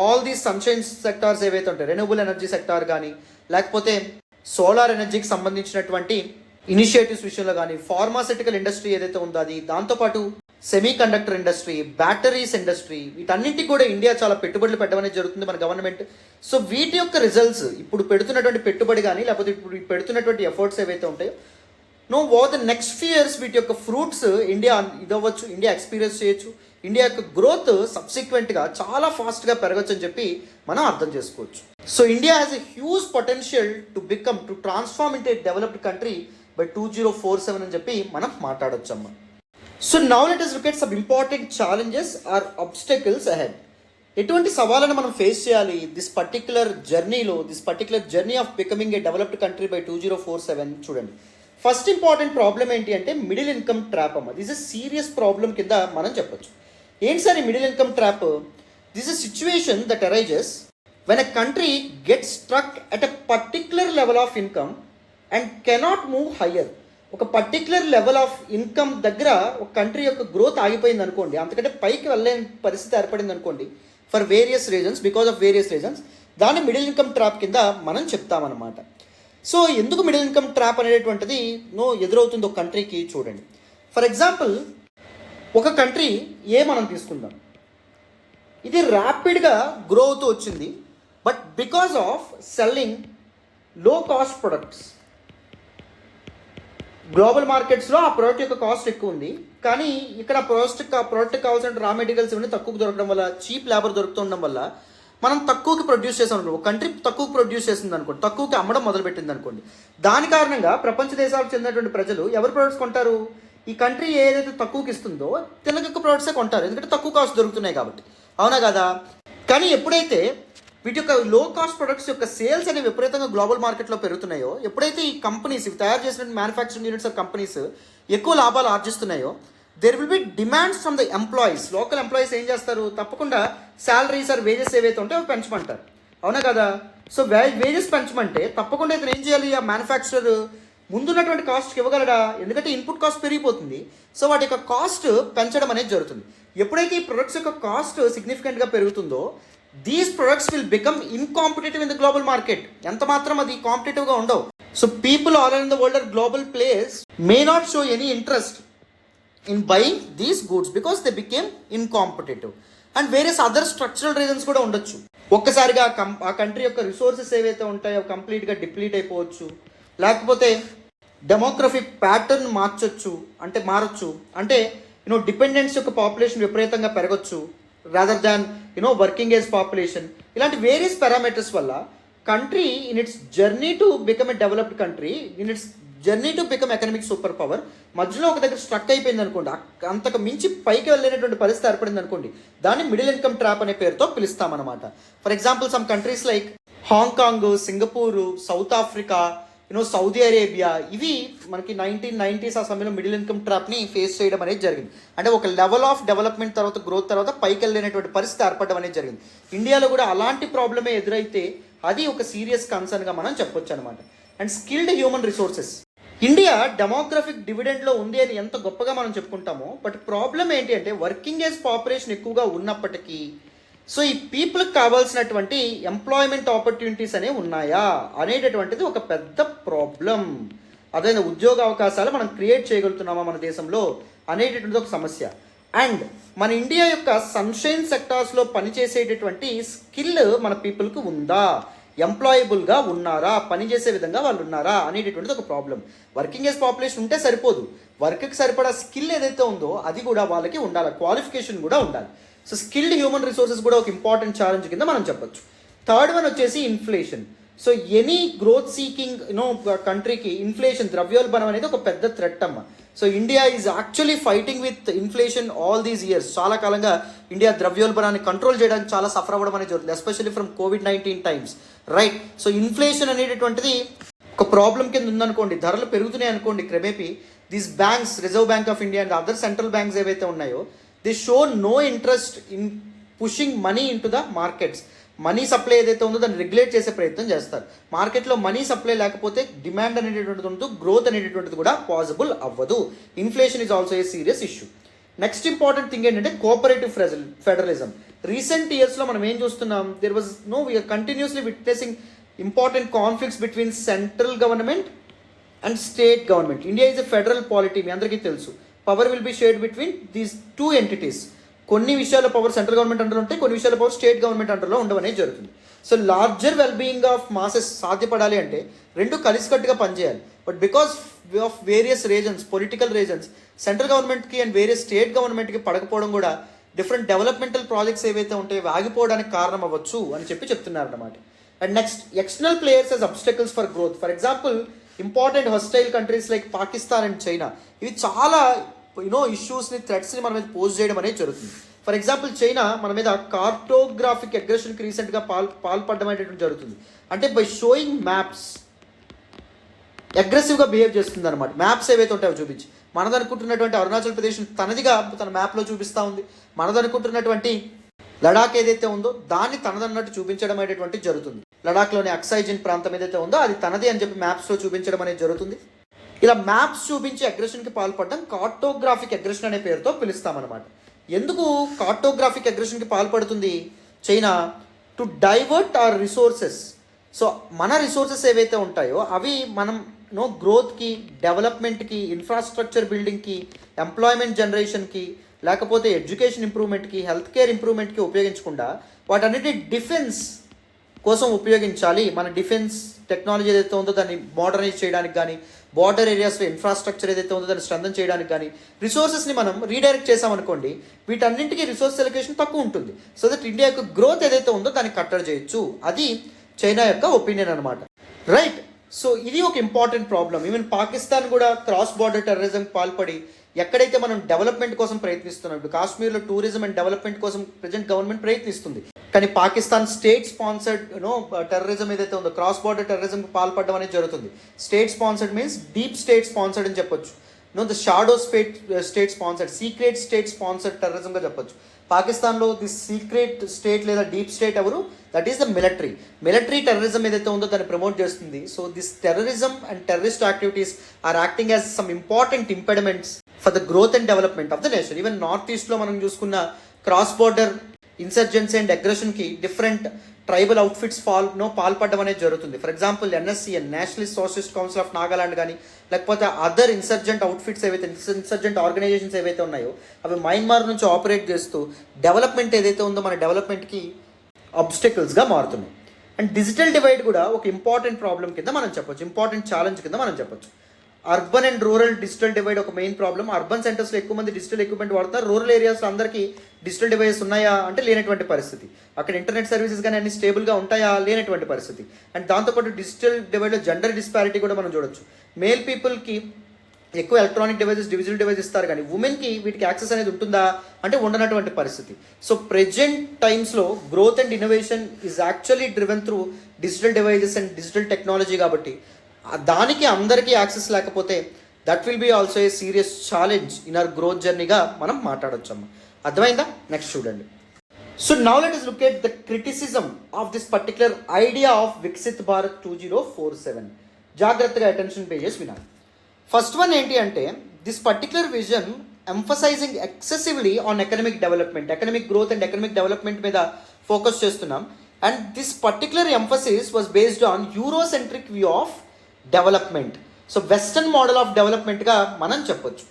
ఆల్ దీస్ సన్షైన్ సెక్టార్స్ ఏవైతే ఉంటాయి, రెన్యూబుల్ ఎనర్జీ సెక్టార్ కానీ, లేకపోతే సోలార్ ఎనర్జీకి సంబంధించినటువంటి ఇనిషియేటివ్స్ విషయంలో కానీ, ఫార్మాసిటికల్ ఇండస్ట్రీ ఏదైతే ఉందో అది, దాంతోపాటు semi conductor industry, batteries industry, వీటన్నింటికి కూడా ఇండియా చాలా పెట్టుబడులు పెట్టడం అనేది జరుగుతుంది మన గవర్నమెంట్. సో వీటి యొక్క రిజల్ట్స్ ఇప్పుడు పెడుతున్నటువంటి పెట్టుబడి కానీ, లేకపోతే ఇప్పుడు పెడుతున్నటువంటి ఎఫర్ట్స్ ఏవైతే ఉంటాయో over the next few years వీటి యొక్క ఫ్రూట్స్ ఇండియా ఇదవ్వచ్చు, ఇండియా ఎక్స్పీరియన్స్ చేయొచ్చు, ఇండియా యొక్క గ్రోత్ సబ్సిక్వెంట్గా చాలా ఫాస్ట్గా పెరగచ్చు అని చెప్పి మనం అర్థం చేసుకోవచ్చు. So India has a huge potential to transform into a developed country by 2047 అని చెప్పి మనం మాట్లాడొచ్చు అమ్మ. So now let us look at some important challenges or obstacles ahead. ఎటువంటి సవాళ్ళను మనం ఫేస్ చేయాలి this particular journey of becoming a developed country by 2047? చూడండి, ఫస్ట్ ఇంపార్టెంట్ ప్రాబ్లం ఏంటి అంటే మిడిల్ ఇన్కమ్ ట్రాప్ అమ్మ. దిస్ ఇస్ సీరియస్ ప్రాబ్లం కింద మనం చెప్పొచ్చు. ఏంటి సార్ ఈ middle income trap? This is situation that arises when a country gets struck at a particular level of income and cannot move higher. ఒక పర్టిక్యులర్ లెవెల్ ఆఫ్ ఇన్కమ్ దగ్గర ఒక కంట్రీ యొక్క గ్రోత్ ఆగిపోయింది అనుకోండి, అంతకంటే పైకి వెళ్ళలేని పరిస్థితి ఏర్పడింది అనుకోండి, for various reasons, because of various reasons, దాన్ని మిడిల్ ఇన్కమ్ ట్రాప్ కింద మనం చెప్తామన్నమాట. సో ఎందుకు మిడిల్ ఇన్కమ్ ట్రాప్ అనేటువంటిది ఎదురవుతుంది ఒక కంట్రీకి? చూడండి, ఫర్ ఎగ్జాంపుల్ ఒక కంట్రీ మనం తీసుకుందాం, ఇది ర్యాపిడ్గా గ్రో అవుతూ వచ్చింది, బట్ బికాస్ ఆఫ్ సెల్లింగ్ లో కాస్ట్ ప్రొడక్ట్స్, గ్లోబల్ మార్కెట్స్లో ఆ ప్రోడక్ట్ యొక్క కాస్ట్ ఎక్కువ ఉంది, కానీ ఇక్కడ ప్రోడక్ట్ కావాల్సిన రా మెటీరియల్స్ ఇవన్నీ తక్కువకు దొరకడం వల్ల, చీప్ లేబర్ దొరుకుతుండడం వల్ల మనం తక్కువకి ప్రొడ్యూస్ చేసాం అనుకోండి, ఒక కంట్రీ తక్కువకి ప్రొడ్యూస్ చేసింది అనుకోండి, తక్కువకి అమ్మడం మొదలుపెట్టింది అనుకోండి, దాని కారణంగా ప్రపంచ దేశాలకు చెందినటువంటి ప్రజలు ఎవరి ప్రొడక్ట్స్ కొంటారు? ఈ కంట్రీ ఏదైతే తక్కువకి ఇస్తుందో తెలుగు యొక్క ప్రొడక్ట్సే కొంటారు, ఎందుకంటే తక్కువ కాస్ట్ దొరుకుతున్నాయి కాబట్టి. అవునా కదా? కానీ ఎప్పుడైతే వీటి యొక్క లో కాస్ట్ ప్రొడక్ట్స్ యొక్క సేల్స్ అనేవి విపరీతంగా గ్లోబల్ మార్కెట్లో పెరుగుతున్నాయో, ఎప్పుడైతే ఈ కంపెనీస్ ఇవి తయారు చేసిన మ్యానుఫ్యాక్చరింగ్ యూనిట్స్ ఆఫ్ కంపెనీస్ ఎక్కువ లాభాలు ఆర్జిస్తున్నాయో, there will be demands from the employees. Local employees ఏం చేస్తారు? తప్పకుండా శాలరీస్ ఆర్ వేజెస్ ఏవైతే ఉంటాయో అవి పెంచమంటారు. అవునా కదా? సో వేజెస్ పెంచమంటే తప్పకుండా ఇతను ఏం చేయాలి? ఆ మ్యానుఫ్యాక్చరర్ ముందున్నటువంటి కాస్ట్కి ఇవ్వగలడా? ఎందుకంటే ఇన్పుట్ కాస్ట్ పెరిగిపోతుంది. సో వాటి యొక్క కాస్ట్ పెంచడం అనేది జరుగుతుంది. ఎప్పుడైతే ఈ ప్రొడక్ట్స్ యొక్క కాస్ట్ సిగ్నిఫికెంట్గా పెరుగుతుందో, these products will become incompetitive in the global market. ఎంత మాత్రం అది కాంపిటేటివ్గా ఉండవు. So people all in the world are global players may not show any interest in buying these goods because they became incompetitive. And various other structural reasons కూడా ఉండొచ్చు. ఒక్కసారిగా ఆ కంట్రీ యొక్క రిసోర్సెస్ ఏవైతే ఉంటాయో కంప్లీట్గా డిప్లీట్ అయిపోవచ్చు, లేకపోతే డెమోగ్రఫిక్ ప్యాటర్న్ మారొచ్చు, అంటే డిపెండెన్స్ యొక్క పాపులేషన్ విపరీతంగా పెరగచ్చు rather than working age population. ఇలాంటి వేరియస్ పారామీటర్స్ వల్ల country in its journey to become a developed country, in its journey to become economic super power మధ్యలో ఒక దగ్గర స్ట్రక్ అయిపోయింది అనుకోండి, అంతకు మించి పైకి వెళ్ళలేనటువంటి పరిస్థితి ఏర్పడింది అనుకోండి, దాన్ని మిడిల్ ఇన్కమ్ ట్రాప్ అనే పేరుతో పిలుస్తామన్నమాట. For example some countries like Hong Kong, Singapore, South Africa, Saudi Arabia, ఇవి మనకి 1990s ఆ సమయంలో మిడిల్ ఇన్కమ్ ట్రాప్ని ఫేస్ చేయడం అనేది జరిగింది. అంటే ఒక లెవెల్ ఆఫ్ డెవలప్మెంట్ తర్వాత గ్రోత్ తర్వాత పైకి వెళ్ళలేనటువంటి పరిస్థితి ఏర్పడడం అనేది జరిగింది. ఇండియాలో కూడా అలాంటి ప్రాబ్లమే ఎదురైతే అది ఒక సీరియస్ కన్సర్న్గా మనం చెప్పొచ్చు అనమాట. And skilled human resources, India demographic డివిడెండ్లో ఉంది అని ఎంత గొప్పగా మనం చెప్పుకుంటామో, బట్ ప్రాబ్లం ఏంటి అంటే వర్కింగ్ ఏజ్ పాపులేషన్ ఎక్కువగా ఉన్నప్పటికీ సో ఈ పీపుల్కి కావాల్సినటువంటి ఎంప్లాయ్మెంట్ ఆపర్చునిటీస్ అనేవి ఉన్నాయా అనేటటువంటిది ఒక పెద్ద ప్రాబ్లం. అదైనా ఉద్యోగ అవకాశాలు మనం క్రియేట్ చేయగలుగుతున్నామా మన దేశంలో అనేటటువంటిది ఒక సమస్య. అండ్ మన ఇండియా యొక్క సన్షైన్ సెక్టార్స్లో పనిచేసేటటువంటి స్కిల్ మన పీపుల్కి ఉందా, ఎంప్లాయబుల్గా ఉన్నారా, పనిచేసే విధంగా వాళ్ళు ఉన్నారా అనేటటువంటిది ఒక ప్రాబ్లం. వర్కింగ్ ఏజ్ పాపులేషన్ ఉంటే సరిపోదు, వర్క్కి సరిపడా స్కిల్ ఏదైతే ఉందో అది కూడా వాళ్ళకి ఉండాలి, క్వాలిఫికేషన్ కూడా ఉండాలి. సో స్కిల్డ్ హ్యూమన్ రిసోర్సెస్ కూడా ఒక ఇంపార్టెంట్ ఛాలెంజ్ కింద మనం చెప్పొచ్చు. థర్డ్ వన్ వచ్చేసి inflation. So any growth seeking కంట్రీకి ఇన్ఫ్లేషన్, ద్రవ్యోల్బణం అనేది ఒక పెద్ద థ్రెట్ అమ్మ. So India is actually fighting with inflation all these years. చాలా కాలంగా ఇండియా ద్రవ్యోల్బణాన్ని కంట్రోల్ చేయడానికి చాలా సఫర్ అవ్వడం అనేది జరుగుతుంది, especially from COVID-19 times, right. So inflation అనేటటువంటిది ఒక ప్రాబ్లం కింద ఉందనుకోండి, ధరలు పెరుగుతున్నాయి అనుకోండి క్రమేపీ, these banks, Reserve Bank of India and other central banks ఏవైతే ఉన్నాయో, they show no interest in pushing money in to the markets. Money supply ఏదైతే ఉందో దాన్ని రెగ్యులేట్ చేసే ప్రయత్నం చేస్తారు. మార్కెట్లో మనీ సప్లై లేకపోతే డిమాండ్ అనేటటువంటిది ఉండదు, గ్రోత్ అనేటటువంటిది కూడా పాసిబుల్ అవ్వదు. Inflation is also a serious issue. Next important thing ఏంటంటే కోఆపరేటివ్ ఫెడరలిజం. రీసెంట్ ఇయర్స్లో మనం ఏం చూస్తున్నాం, we are continuously witnessing important conflicts between central government and state government. India is a federal polity, మీ అందరికీ తెలుసు. Power will be shared between these two entities. కొన్ని విషయాల్లో పవర్ సెంట్రల్ గవర్నమెంట్ అండర్ ఉంటాయి, కొన్ని విషయాల పవర్ స్టేట్ గవర్నమెంట్ అండర్లో ఉండవనేది జరుగుతుంది. So larger wellbeing of masses సాధ్యపడాలి అంటే రెండు కలిసికట్టుగా పనిచేయాలి. But because of various reasons, political reasons, central గవర్నమెంట్కి అండ్ వేరియస్ స్టేట్ గవర్నమెంట్కి పడకపోవడం కూడా డిఫరెంట్ డెవలప్మెంటల్ ప్రాజెక్ట్స్ ఏవైతే ఉంటాయో ఆగిపోవడానికి కారణం అవ్వచ్చు అని చెప్తున్నారు అన్నమాట. And next, external players as obstacles for growth. For example important hostile countries like Pakistan and China, ఇవి చాలా ఇష్యూస్ని, థ్రెట్స్ని మన మీద పోజ్ చేయడం అనేది జరుగుతుంది. ఫర్ ఎగ్జాంపుల్ చైనా మన మీద కార్టోగ్రాఫిక్ అగ్రెషన్కి రీసెంట్గా పాల్పడడం అనేటువంటి జరుగుతుంది. అంటే బై షోయింగ్ మ్యాప్స్ అగ్రెసివ్గా బిహేవ్ చేస్తుంది అనమాట. మ్యాప్స్ ఏవైతే ఉంటాయో చూపించి, మనదనుకుంటున్నటువంటి అరుణాచల్ ప్రదేశ్ తనదిగా తన మ్యాప్లో చూపిస్తూ ఉంది, మనదనుకుంటున్నటువంటి లడాక్ ఏదైతే ఉందో దాన్ని తనదన్నట్టు చూపించడం అనేటువంటి జరుగుతుంది. లడాక్లోని అక్సైజిన్ ప్రాంతం ఏదైతే ఉందో అది తనది అని చెప్పి మ్యాప్స్లో చూపించడం అనేది జరుగుతుంది. ఇలా మ్యాప్స్ చూపించి అగ్రెషన్కి పాల్పడడం కార్టోగ్రాఫిక్ అగ్రెషన్ అనే పేరుతో పిలుస్తామన్నమాట. ఎందుకు కార్టోగ్రాఫిక్ అగ్రెషన్కి పాల్పడుతుంది China? To divert our resources. So మన రిసోర్సెస్ ఏవైతే ఉంటాయో అవి మనం గ్రోత్కి, డెవలప్మెంట్కి, ఇన్ఫ్రాస్ట్రక్చర్ బిల్డింగ్కి, ఎంప్లాయ్మెంట్ జనరేషన్కి, లేకపోతే ఎడ్యుకేషన్ ఇంప్రూవ్మెంట్కి, హెల్త్ కేర్ ఇంప్రూవ్మెంట్కి ఉపయోగించకుండా వాటన్నిటి డిఫెన్స్ కోసం ఉపయోగించాలి. మన డిఫెన్స్ టెక్నాలజీ ఏదైతే ఉందో దాన్ని మోడర్నైజ్ చేయడానికి కానీ, బార్డర్ ఏరియాస్లో ఇన్ఫ్రాస్ట్రక్చర్ ఏదైతే ఉందో దాన్ని స్ట్రెంథన్ చేయడానికి కానీ రిసోర్సెస్ని మనం రీడైరెక్ట్ చేసామనుకోండి, వీటన్నింటికీ రిసోర్స్ ఎలొకేషన్ తక్కువ ఉంటుంది. సో దట్ ఇండియా యొక్క గ్రోత్ ఏదైతే ఉందో దాన్ని కట్టడి చేయొచ్చు. అది చైనా యొక్క ఒపీనియన్ అనమాట, రైట్. సో ఇది ఒక ఇంపార్టెంట్ ప్రాబ్లం. ఈవెన్ పాకిస్తాన్ కూడా క్రాస్ బార్డర్ టెర్రరిజంకి పాల్పడి ఎక్కడైతే మనం డెవలప్మెంట్ కోసం ప్రయత్నిస్తున్నాం, ఇప్పుడు కాశ్మీర్లో టూరిజం అండ్ డెవలప్మెంట్ కోసం ప్రజెంట్ గవర్నమెంట్ ప్రయత్నిస్తుంది, కానీ పాకిస్తాన్ స్టేట్ స్పాన్సర్డ్ టెర్రరిజం ఏదైతే ఉందో క్రాస్ బార్డర్ టెర్రరిజంకి పాల్పడడం అనేది జరుగుతుంది. State sponsored means deep state sponsored అని చెప్పొచ్చు. The shadow state sponsored, secret state sponsored టెర్రరిజంగా చెప్పొచ్చు. పాకిస్తాన్లో ది సీక్రెట్ స్టేట్ లేదా డీప్ స్టేట్ ఎవరు? That is the military terrorism ఏదైతే ఉందో దాన్ని ప్రమోట్ చేస్తుంది. So this terrorism and terrorist activities are acting as some important impediments for the growth and development of the nation. Even north ఈస్ట్లో మనం చూసుకున్న క్రాస్ బార్డర్ ఇన్సర్జెన్సీ అండ్ అగ్రెషన్కి డిఫరెంట్ ట్రైబల్ అవుట్ఫిట్స్ పాల్పడడం అనేది జరుగుతుంది. For example NSCN, Nationalist socialist council of Nagaland కానీ, లేకపోతే అదర్ ఇన్సర్జెంట్ అవుట్ఫిట్స్ ఏవైతే ఇన్సర్జెంట్ ఆర్గనైజేషన్స్ ఏవైతే ఉన్నాయో అవి మయన్మార్ నుంచి ఆపరేట్ చేస్తూ డెవలప్మెంట్ ఏదైతే ఉందో మన డెవలప్మెంట్కి ఆబ్స్టెకల్స్గా మారుతున్నాయి. అండ్ డిజిటల్ డివైడ్ కూడా ఒక ఇంపార్టెంట్ ప్రాబ్లం కింద మనం చెప్పొచ్చు, ఇంపార్టెంట్ ఛాలెంజ్ కింద మనం చెప్పొచ్చు. Urban and rural digital divide ఒక మెయిన్ ప్రాబ్లం. అర్బన్ సెంటర్స్లో ఎక్కువ మంది డిజిటల్ ఎక్విప్మెంట్ వాడతారు, రూరల్ ఏరియాస్లో అందరికీ డిజిటల్ డివైస్ ఉన్నాయా అంటే లేనటువంటి పరిస్థితి. అక్కడ ఇంటర్నెట్ సర్వీసెస్ కానీ అన్ని స్టేబుల్గా ఉంటాయా లేనటువంటి పరిస్థితి. అండ్ దాంతోపాటు డిజిటల్ డివైడ్లో జెండర్ డిస్పారిటీ కూడా మనం చూడొచ్చు. మేల్ పీపుల్కి ఎక్కువ ఎలక్ట్రానిక్ డివైజెస్, డిజిటల్ డివైస్ ఇస్తారు, కానీ ఉమెన్కి వీటికి యాక్సెస్ అనేది ఉంటుందా అంటే ఉండనటువంటి పరిస్థితి. సో ప్రెజెంట్ టైమ్స్లో growth and innovation is actually driven through digital devices and digital technology. కాబట్టి దానికి అందరికీ యాక్సెస్ లేకపోతే that will be also a serious challenge in our growth జర్నీగా మనం మాట్లాడొచ్చు అమ్మ. అర్థమైందా? నెక్స్ట్ చూడండి. So now let us look at the criticism of this particular idea of Viksit Bharat 2047. జాగ్రత్తగా అటెన్షన్ పే చేసి వినాలి. ఫస్ట్ వన్ ఏంటి అంటే this particular vision emphasizing excessively on economic development, economic growth and economic development మీద ఫోకస్ చేస్తున్నాం. And this particular emphasis was based on Eurocentric view of development. So western model of డెవలప్మెంట్గా మనం చెప్పొచ్చు.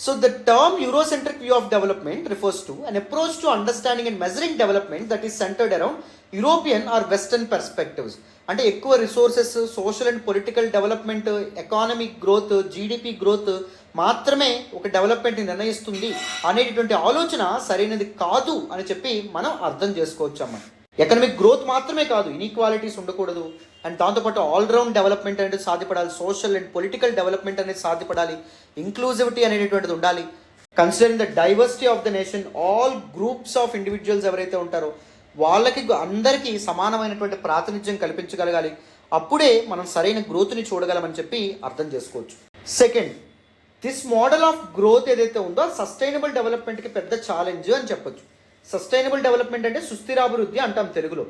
So the term Eurocentric view of development refers to an approach to understanding and measuring development that is centered around European or western perspectives. అంటే ఎక్కువ resources, social and political development, economic growth, GDP growth మాత్రమే ఒక డెవలప్మెంట్ని నిర్ణయిస్తుంది అనేటటువంటి ఆలోచన సరైనది కాదు అని చెప్పి మనం అర్థం చేసుకోవచ్చు అమ్మ. ఎకనమిక్ గ్రోత్ మాత్రమే కాదు, ఇన్ఈక్వాలిటీస్ ఉండకూడదు. అండ్ దాంతోపాటు ఆల్రౌండ్ డెవలప్మెంట్ అనేది సాధ్యపడాలి, సోషల్ అండ్ పొలిటికల్ డెవలప్మెంట్ అనేది సాధ్యపడాలి, ఇంక్లూజివిటీ అనేటటువంటిది ఉండాలి. Considering the diversity of the nation, all groups of individuals ఎవరైతే ఉంటారో వాళ్ళకి అందరికీ సమానమైనటువంటి ప్రాతినిధ్యం కల్పించగలగాలి. అప్పుడే మనం సరైన గ్రోత్ని చూడగలమని చెప్పి అర్థం చేసుకోవచ్చు. Second, this model of growth ఏదైతే ఉందో సస్టైనబుల్ డెవలప్మెంట్కి పెద్ద ఛాలెంజ్ అని చెప్పొచ్చు. సస్టైనబుల్ డెవలప్మెంట్ అంటే సుస్థిరాభివృద్ధి అంటాం తెలుగులో.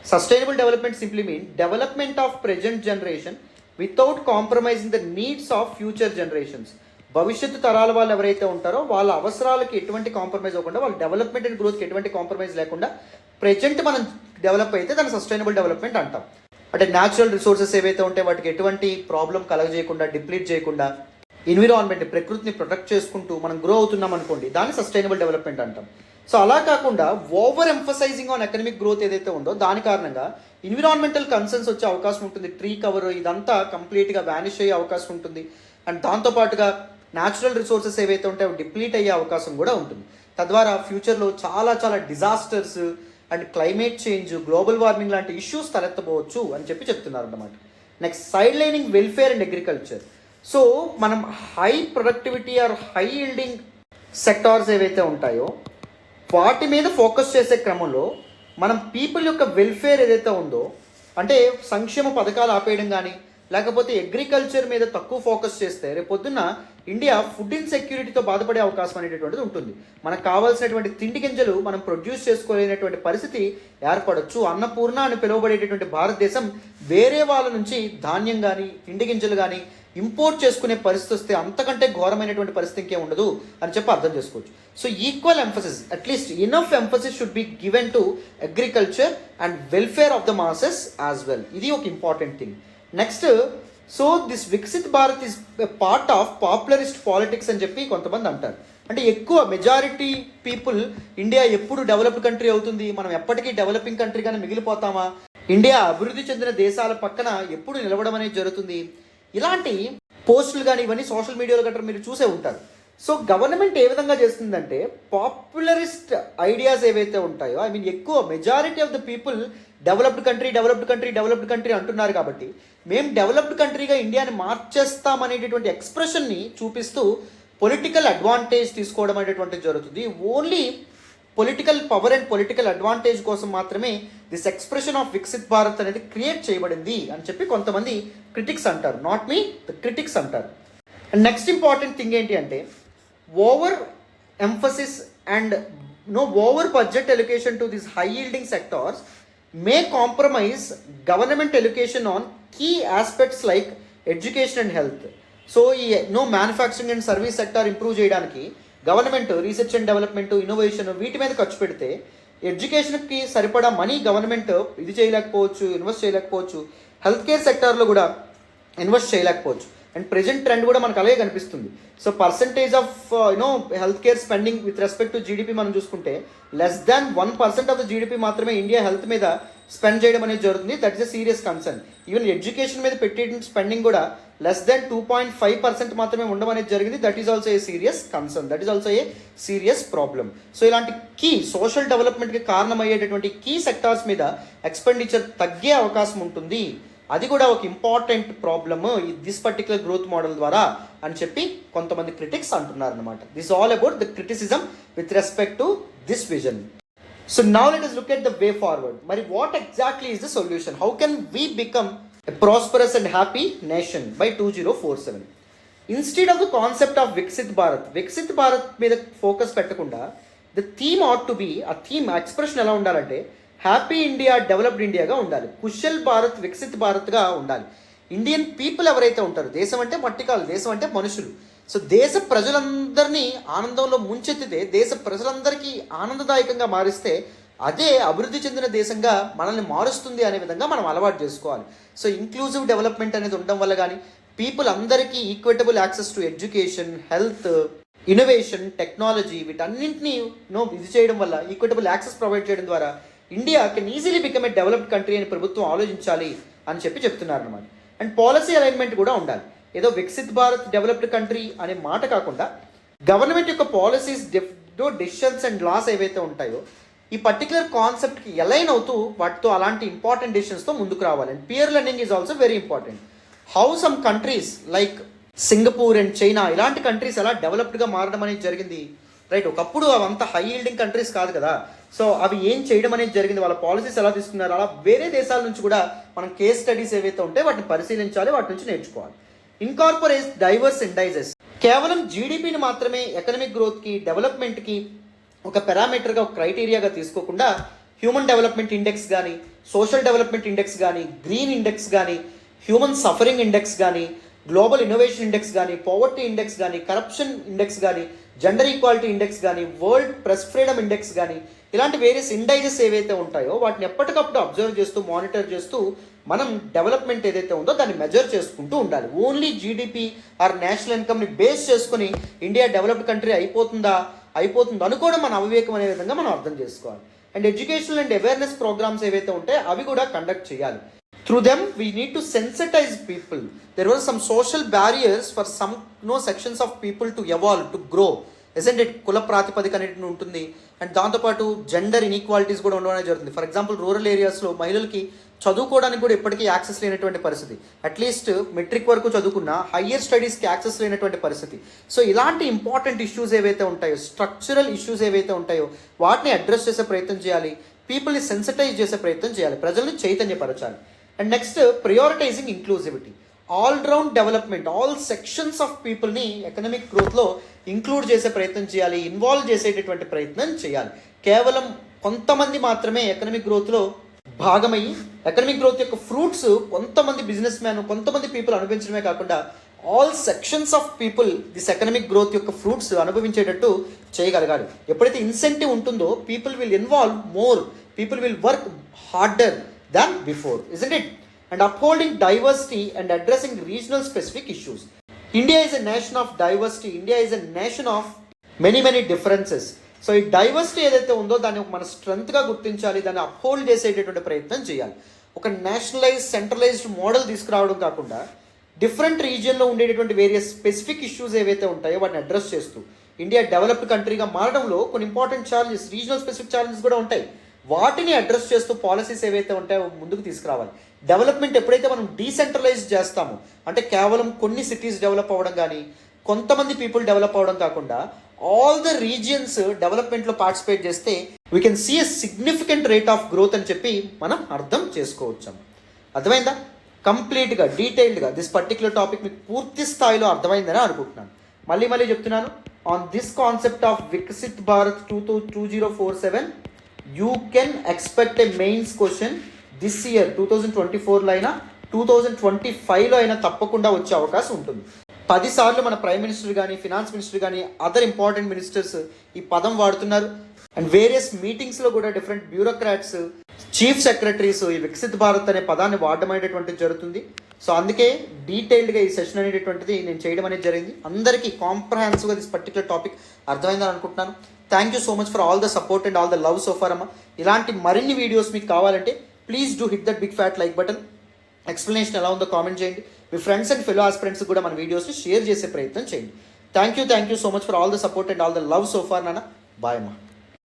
Sustainable development simply mean development of present generation without compromising the needs of future generations. భవిష్యత్తు తరాల వాళ్ళు ఎవరైతే ఉంటారో వాళ్ళ అవసరాలకి ఎటువంటి కాంప్రమైజ్ అవ్వకుండా, వాళ్ళ డెవలప్మెంట్ అండ్ గ్రోత్కి ఎటువంటి కాంప్రమైజ్ లేకుండా ప్రెజెంట్ మనం డెవలప్ అయితే దాన్ని సస్టైనబుల్ డెవలప్మెంట్ అంటాం. అంటే న్యాచురల్ రిసోర్సెస్ ఏవైతే ఉంటాయో వాటికి ఎటువంటి ప్రాబ్లం కలగజేయకుండా, డిప్లీట్ చేయకుండా, ఎన్విరాన్మెంట్ ప్రకృతిని ప్రొటెక్ట్ చేసుకుంటూ మనం గ్రో అవుతున్నాం అనుకోండి, దాన్ని సస్టైనబుల్ డెవలప్మెంట్ అంటాం. సో అలా కాకుండా over emphasising on economic growth ఏదైతే ఉందో దాని కారణంగా ఎన్విరాన్మెంటల్ కన్సర్న్స్ వచ్చే అవకాశం ఉంటుంది. ట్రీ కవర్ ఇదంతా కంప్లీట్గా వ్యానిష్ అయ్యే అవకాశం ఉంటుంది. అండ్ దాంతోపాటుగా న్యాచురల్ రిసోర్సెస్ ఏవైతే ఉంటాయో అవి డిప్లీట్ అయ్యే అవకాశం కూడా ఉంటుంది. తద్వారా ఫ్యూచర్లో చాలా చాలా disasters and climate change, global warming లాంటి ఇష్యూస్ తలెత్తబోవచ్చు అని చెప్పి చెప్తున్నారు అన్నమాట. Next, sidelining welfare and agriculture. So మనం high productivity or high yielding sectors ఏవైతే ఉంటాయో వాటి మీద ఫోకస్ చేసే క్రమంలో మనం పీపుల్ యొక్క వెల్ఫేర్ ఏదైతే ఉందో, అంటే సంక్షేమ పథకాలు ఆపేయడం కానీ లేకపోతే అగ్రికల్చర్ మీద తక్కువ ఫోకస్ చేస్తే రేపొద్దున్న ఇండియా ఫుడ్ ఇన్సెక్యూరిటీతో బాధపడే అవకాశం అనేటటువంటిది ఉంటుంది. మనకు కావాల్సినటువంటి తిండి గింజలు మనం ప్రొడ్యూస్ చేసుకోలేనటువంటి పరిస్థితి ఏర్పడవచ్చు. అన్నపూర్ణ అని పిలువబడేటటువంటి భారతదేశం వేరే వాళ్ళ నుంచి ధాన్యం కానీ తిండి గింజలు కానీ ఇంపోర్ట్ చేసుకునే పరిస్థితి వస్తే అంతకంటే ఘోరమైనటువంటి పరిస్థితి ఇంకేం ఉండదు అని చెప్పి అర్థం చేసుకోవచ్చు. So equal emphasis, at least enough emphasis should be given to agriculture and welfare of the masses as well. ఇది ఒక important thing. Next, so this Viksit Bharat is part of popularist politics అని చెప్పి కొంతమంది అంటారు. అంటే ఎక్కువ మెజారిటీ పీపుల్ ఇండియా ఎప్పుడు డెవలప్డ్ కంట్రీ అవుతుంది, మనం ఎప్పటికీ డెవలపింగ్ కంట్రీగానే మిగిలిపోతామా, ఇండియా అభివృద్ధి చెందిన దేశాల పక్కన ఎప్పుడు నిలవడం అనేది జరుగుతుంది, ఇలాంటి పోస్టులు కానీ ఇవన్నీ సోషల్ మీడియాలో గట్రా మీరు చూసే ఉంటారు. సో గవర్నమెంట్ ఏ విధంగా చేస్తుందంటే పాపులరిస్ట్ ఐడియాస్ ఏవైతే ఉంటాయో, ఐ మీన్ ఎక్కువ majority of the people developed country అంటున్నారు కాబట్టి మేము డెవలప్డ్ కంట్రీగా ఇండియాని మార్చేస్తామనేటటువంటి ఎక్స్ప్రెషన్ని చూపిస్తూ పొలిటికల్ అడ్వాంటేజ్ తీసుకోవడం అనేటువంటిది జరుగుతుంది. Only political power and political advantage కోసం మాత్రమే this expression of Viksit Bharat అనేది క్రియేట్ చేయబడింది అని చెప్పి కొంతమంది క్రిటిక్స్ అంటారు. నాట్ మీ, ద క్రిటిక్స్ అంటారు. అండ్ నెక్స్ట్ ఇంపార్టెంట్ థింగ్ ఏంటి అంటే over emphasis and over budget allocation to this high yielding sectors may compromise government allocation on key aspects like education and health. So ఈ manufacturing and service sector improve చేయడానికి government research and development, innovation వీటి మీద ఖర్చు పెడితే ఎడ్యుకేషన్కి సరిపడా మనీ గవర్నమెంట్ ఇది చేయలేకపోవచ్చు, ఇన్వెస్ట్ చేయలేకపోవచ్చు, హెల్త్ కేర్ సెక్టార్లో కూడా ఇన్వెస్ట్ చేయలేకపోవచ్చు. అండ్ ప్రెజెంట్ ట్రెండ్ కూడా మనకు అలాగే కనిపిస్తుంది. So percentage of health care spending with respect to GDP మనం చూసుకుంటే less than 1% of the GDP మాత్రమే ఇండియా హెల్త్ మీద స్పెండ్ చేయడం అనేది జరుగుతుంది. That is a serious concern. Even education మీద పెట్టే స్పెండింగ్ కూడా లెస్ దాన్ 2.5% మాత్రమే ఉండడం అనేది జరిగింది. That is also a serious concern. That is also a serious problem. So ఇలాంటి కీ సోషల్ డెవలప్మెంట్కి కారణమయ్యేటటువంటి కీ సెక్టార్స్ మీద ఎక్స్పెండిచర్ తగ్గే అవకాశం ఉంటుంది. అది కూడా ఒక ఇంపార్టెంట్ ప్రాబ్లమ్ ఈ దిస్ పర్టికులర్ గ్రోత్ మోడల్ ద్వారా అని చెప్పి కొంతమంది క్రిటిక్స్ అంటున్నారు అనమాట. This all about the criticism with respect to this vision. So now let us look at the way forward. మరి what exactly is the solution? How can we become a prosperous and happy nation by 2047? Instead of the concept of Viksit Bharat మీద ఫోకస్ పెట్టకుండా the theme ought to be, ఆ థీమ్ ఎక్స్ప్రెషన్ ఎలా ఉండాలంటే హ్యాపీ ఇండియా, డెవలప్డ్ ఇండియాగా ఉండాలి. కుశల్ భారత్, వికసిత్ భారత్గా ఉండాలి. ఇండియన్ పీపుల్ ఎవరైతే ఉంటారో, దేశం అంటే మట్టి కాదు, దేశం అంటే మనుషులు. సో దేశ ప్రజలందరినీ ఆనందంలో ముంచెత్తితే, దేశ ప్రజలందరికీ ఆనందదాయకంగా మారిస్తే అదే అభివృద్ధి చెందిన దేశంగా మనల్ని మారుస్తుంది అనే విధంగా మనం అలవాటు చేసుకోవాలి. సో ఇంక్లూజివ్ డెవలప్మెంట్ అనేది ఉండడం వల్ల కానీ, పీపుల్ అందరికీ equitable access to education, health, innovation, technology వీటన్నింటినీ ఇది చేయడం వల్ల, ఈక్విటబుల్ యాక్సెస్ ప్రొవైడ్ చేయడం ద్వారా India can easily become a developed country అని ప్రభుత్వం ఆలోచించాలి అని చెప్తున్నారు అనమాట. అండ్ పాలసీ అలైన్మెంట్ కూడా ఉండాలి. ఏదో వికసిత్ భారత్, డెవలప్డ్ కంట్రీ అనే మాట కాకుండా గవర్నమెంట్ యొక్క పాలసీస్, డెసిషన్స్ అండ్ లాస్ ఏవైతే ఉంటాయో ఈ పర్టికులర్ కాన్సెప్ట్కి అలైన్ అవుతూ వాటితో అలాంటి ఇంపార్టెంట్ డెసిషన్స్తో ముందుకు రావాలి. And peer learning is also very important. How some countries like Singapore and China ఇలాంటి కంట్రీస్ ఎలా డెవలప్డ్గా మారడం అనేది జరిగింది, రైట్? ఒకప్పుడు అవంతా హై ఈల్డింగ్ కంట్రీస్ కాదు కదా. సో అవి ఏం చేయడం అనేది జరిగింది, వాళ్ళ పాలసీస్ ఎలా తీసుకున్నారు, అలా వేరే దేశాల నుంచి కూడా మనం కేస్ స్టడీస్ ఏవైతే ఉంటాయో వాటిని పరిశీలించాలి, వాటి నుంచి నేర్చుకోవాలి. Incorporate diverse indices. కేవలం జీడిపిని మాత్రమే ఎకనామిక్ గ్రోత్కి, డెవలప్మెంట్కి ఒక పారామీటర్గా, ఒక క్రైటీరియాగా తీసుకోకుండా హ్యూమన్ డెవలప్మెంట్ ఇండెక్స్ కానీ, సోషల్ డెవలప్మెంట్ ఇండెక్స్ కానీ, గ్రీన్ ఇండెక్స్ కానీ, హ్యూమన్ సఫరింగ్ ఇండెక్స్ కానీ, గ్లోబల్ ఇన్నోవేషన్ ఇండెక్స్ కానీ, పవర్టీ ఇండెక్స్ కానీ, కరప్షన్ ఇండెక్స్ కానీ, జెండర్ ఈక్వాలిటీ ఇండెక్స్ కానీ, వరల్డ్ ప్రెస్ ఫ్రీడమ్ ఇండెక్స్ కానీ, ఇలాంటి వేరియస్ ఇండైజెస్ ఏవైతే ఉంటాయో వాటిని ఎప్పటికప్పుడు అబ్జర్వ్ చేస్తూ, మానిటర్ చేస్తూ మనం డెవలప్మెంట్ ఏదైతే ఉందో దాన్ని మెజర్ చేసుకుంటూ ఉండాలి. ఓన్లీ జీడిపి ఆర్ నేషనల్ ఇన్కమ్ని బేస్ చేసుకుని ఇండియా డెవలప్డ్ కంట్రీ అయిపోతుంది అనుకోవడం మన అవివేకం అనే విధంగా మనం అర్థం చేసుకోవాలి. And educational and awareness programmes ఏవైతే ఉంటాయో అవి కూడా కండక్ట్ చేయాలి. Through them, we need to sensitize people. There were some social barriers for some sections of people to evolve, to grow. Isn't it? కుల ప్రాతిపదిక అనేది ఉంటుంది. అండ్ దాంతోపాటు జెండర్ ఇన్ఈక్వాలిటీస్ కూడా ఉండడం జరుగుతుంది. ఫర్ ఎగ్జాంపుల్ రూరల్ ఏరియాస్లో మహిళలకి చదువుకోవడానికి కూడా ఇప్పటికీ యాక్సెస్ లేనటువంటి పరిస్థితి. అట్లీస్ట్ మెట్రిక్ వరకు చదువుకున్న హయ్యర్ స్టడీస్కి యాక్సెస్ లేనటువంటి పరిస్థితి. సో ఇలాంటి ఇంపార్టెంట్ ఇష్యూస్ ఏవైతే ఉంటాయో, స్ట్రక్చరల్ ఇష్యూస్ ఏవైతే ఉంటాయో వాటిని అడ్రస్ చేసే ప్రయత్నం చేయాలి. పీపుల్ని సెన్సిటైజ్ చేసే ప్రయత్నం చేయాలి, ప్రజల్ని చైతన్యపరచాలి. And next prioritising inclusivity. All round development, all sections of పీపుల్ని ఎకనామిక్ గ్రోత్లో ఇంక్లూడ్ చేసే ప్రయత్నం చేయాలి, ఇన్వాల్వ్ చేసేటటువంటి ప్రయత్నం చేయాలి. కేవలం కొంతమంది మాత్రమే ఎకనామిక్ గ్రోత్లో భాగమయ్యి ఎకనామిక్ గ్రోత్ యొక్క ఫ్రూట్స్ కొంతమంది బిజినెస్ మ్యాన్, కొంతమంది పీపుల్ అనుభవించడమే కాకుండా all sections of people this economic growth యొక్క ఫ్రూట్స్ అనుభవించేటట్టు చేయగలగాలి. ఎప్పుడైతే ఇన్సెంటివ్ ఉంటుందో people will involve more, people will work harder than before, isn't it? And upholding diversity and addressing regional specific issues. India is a nation of diversity. India is a nation of many differences. So ఈ డైవర్సిటీ ఏదైతే ఉందో దాన్ని మన స్ట్రెంత్గా గుర్తించాలి, దాన్ని అప్హోల్డ్ చేసేటటువంటి ప్రయత్నం చేయాలి. ఒక నేషనలైజ్, సెంట్రలైజ్డ్ మోడల్ తీసుకురావడం కాకుండా డిఫరెంట్ రీజియన్లో ఉండేటటువంటి వేరియస్ స్పెసిఫిక్ ఇష్యూస్ ఏవైతే ఉంటాయో వాటిని అడ్రస్ చేస్తూ ఇండియా డెవలప్డ్ కంట్రీగా మారడంలో కొన్ని important challenges, regional specific challenges కూడా ఉంటాయి. వాటిని అడ్రస్ చేస్తూ పాలసీస్ ఏవైతే ఉంటాయో ముందుకు తీసుకురావాలి. డెవలప్మెంట్ ఎప్పుడైతే మనం డీసెంట్రలైజ్ చేస్తామో, అంటే కేవలం కొన్ని సిటీస్ డెవలప్ అవ్వడం కానీ, కొంతమంది పీపుల్ డెవలప్ అవ్వడం కాకుండా ఆల్ ద రీజియన్స్ డెవలప్మెంట్లో పార్టిసిపేట్ చేస్తే we can see a significant rate of growth అని చెప్పి మనం అర్థం చేసుకోవచ్చు. అర్థమైందా? కంప్లీట్గా డీటెయిల్డ్గా దిస్ పర్టిక్యులర్ టాపిక్ మీకు పూర్తి స్థాయిలో అర్థమైందని అనుకుంటున్నాను. మళ్ళీ చెప్తున్నాను, on this concept of Viksit Bharat 2047 you can expect a mains question this year 2024లో అయినా 2025లో అయినా తప్పకుండా వచ్చే అవకాశం ఉంటుంది. 10 సార్లు మన ప్రైమ్ మినిస్టర్ కానీ ఫినాన్స్ మినిస్టర్ కానీ అదర్ ఇంపార్టెంట్ మినిస్టర్స్ ఈ పదం వాడుతున్నారు. అండ్ వేరియస్ మీటింగ్స్లో కూడా డిఫరెంట్ బ్యూరోక్రాట్స్, చీఫ్ సెక్రటరీస్ ఈ వికసిత్ భారత్ అనే పదాన్ని వాడడం అనేటటువంటిది జరుగుతుంది. సో అందుకే డీటెయిల్డ్గా ఈ సెషన్ అనేటటువంటిది నేను చేయడం అనేది జరిగింది. అందరికీ కాంప్రహెన్సివ్గా దిస్ పర్టికులర్ టాపిక్ అర్థమైందని అనుకుంటున్నాను. Thank you so much for all the support and all the love so far అమ్మ. ఇలాంటి మరిన్ని వీడియోస్ మీకు కావాలంటే please do hit that big fat like button. Explanation ఎలా ఉందో కామెంట్ చేయండి. మీ ఫ్రెండ్స్ అండ్ ఫెలో ఆస్పిరెంట్స్ కూడా మన వీడియోస్ని షేర్ చేసే ప్రయత్నం చేయండి. Thank you so much for all the support and all the love so far నాన్న. బాయ్ అమ్మ.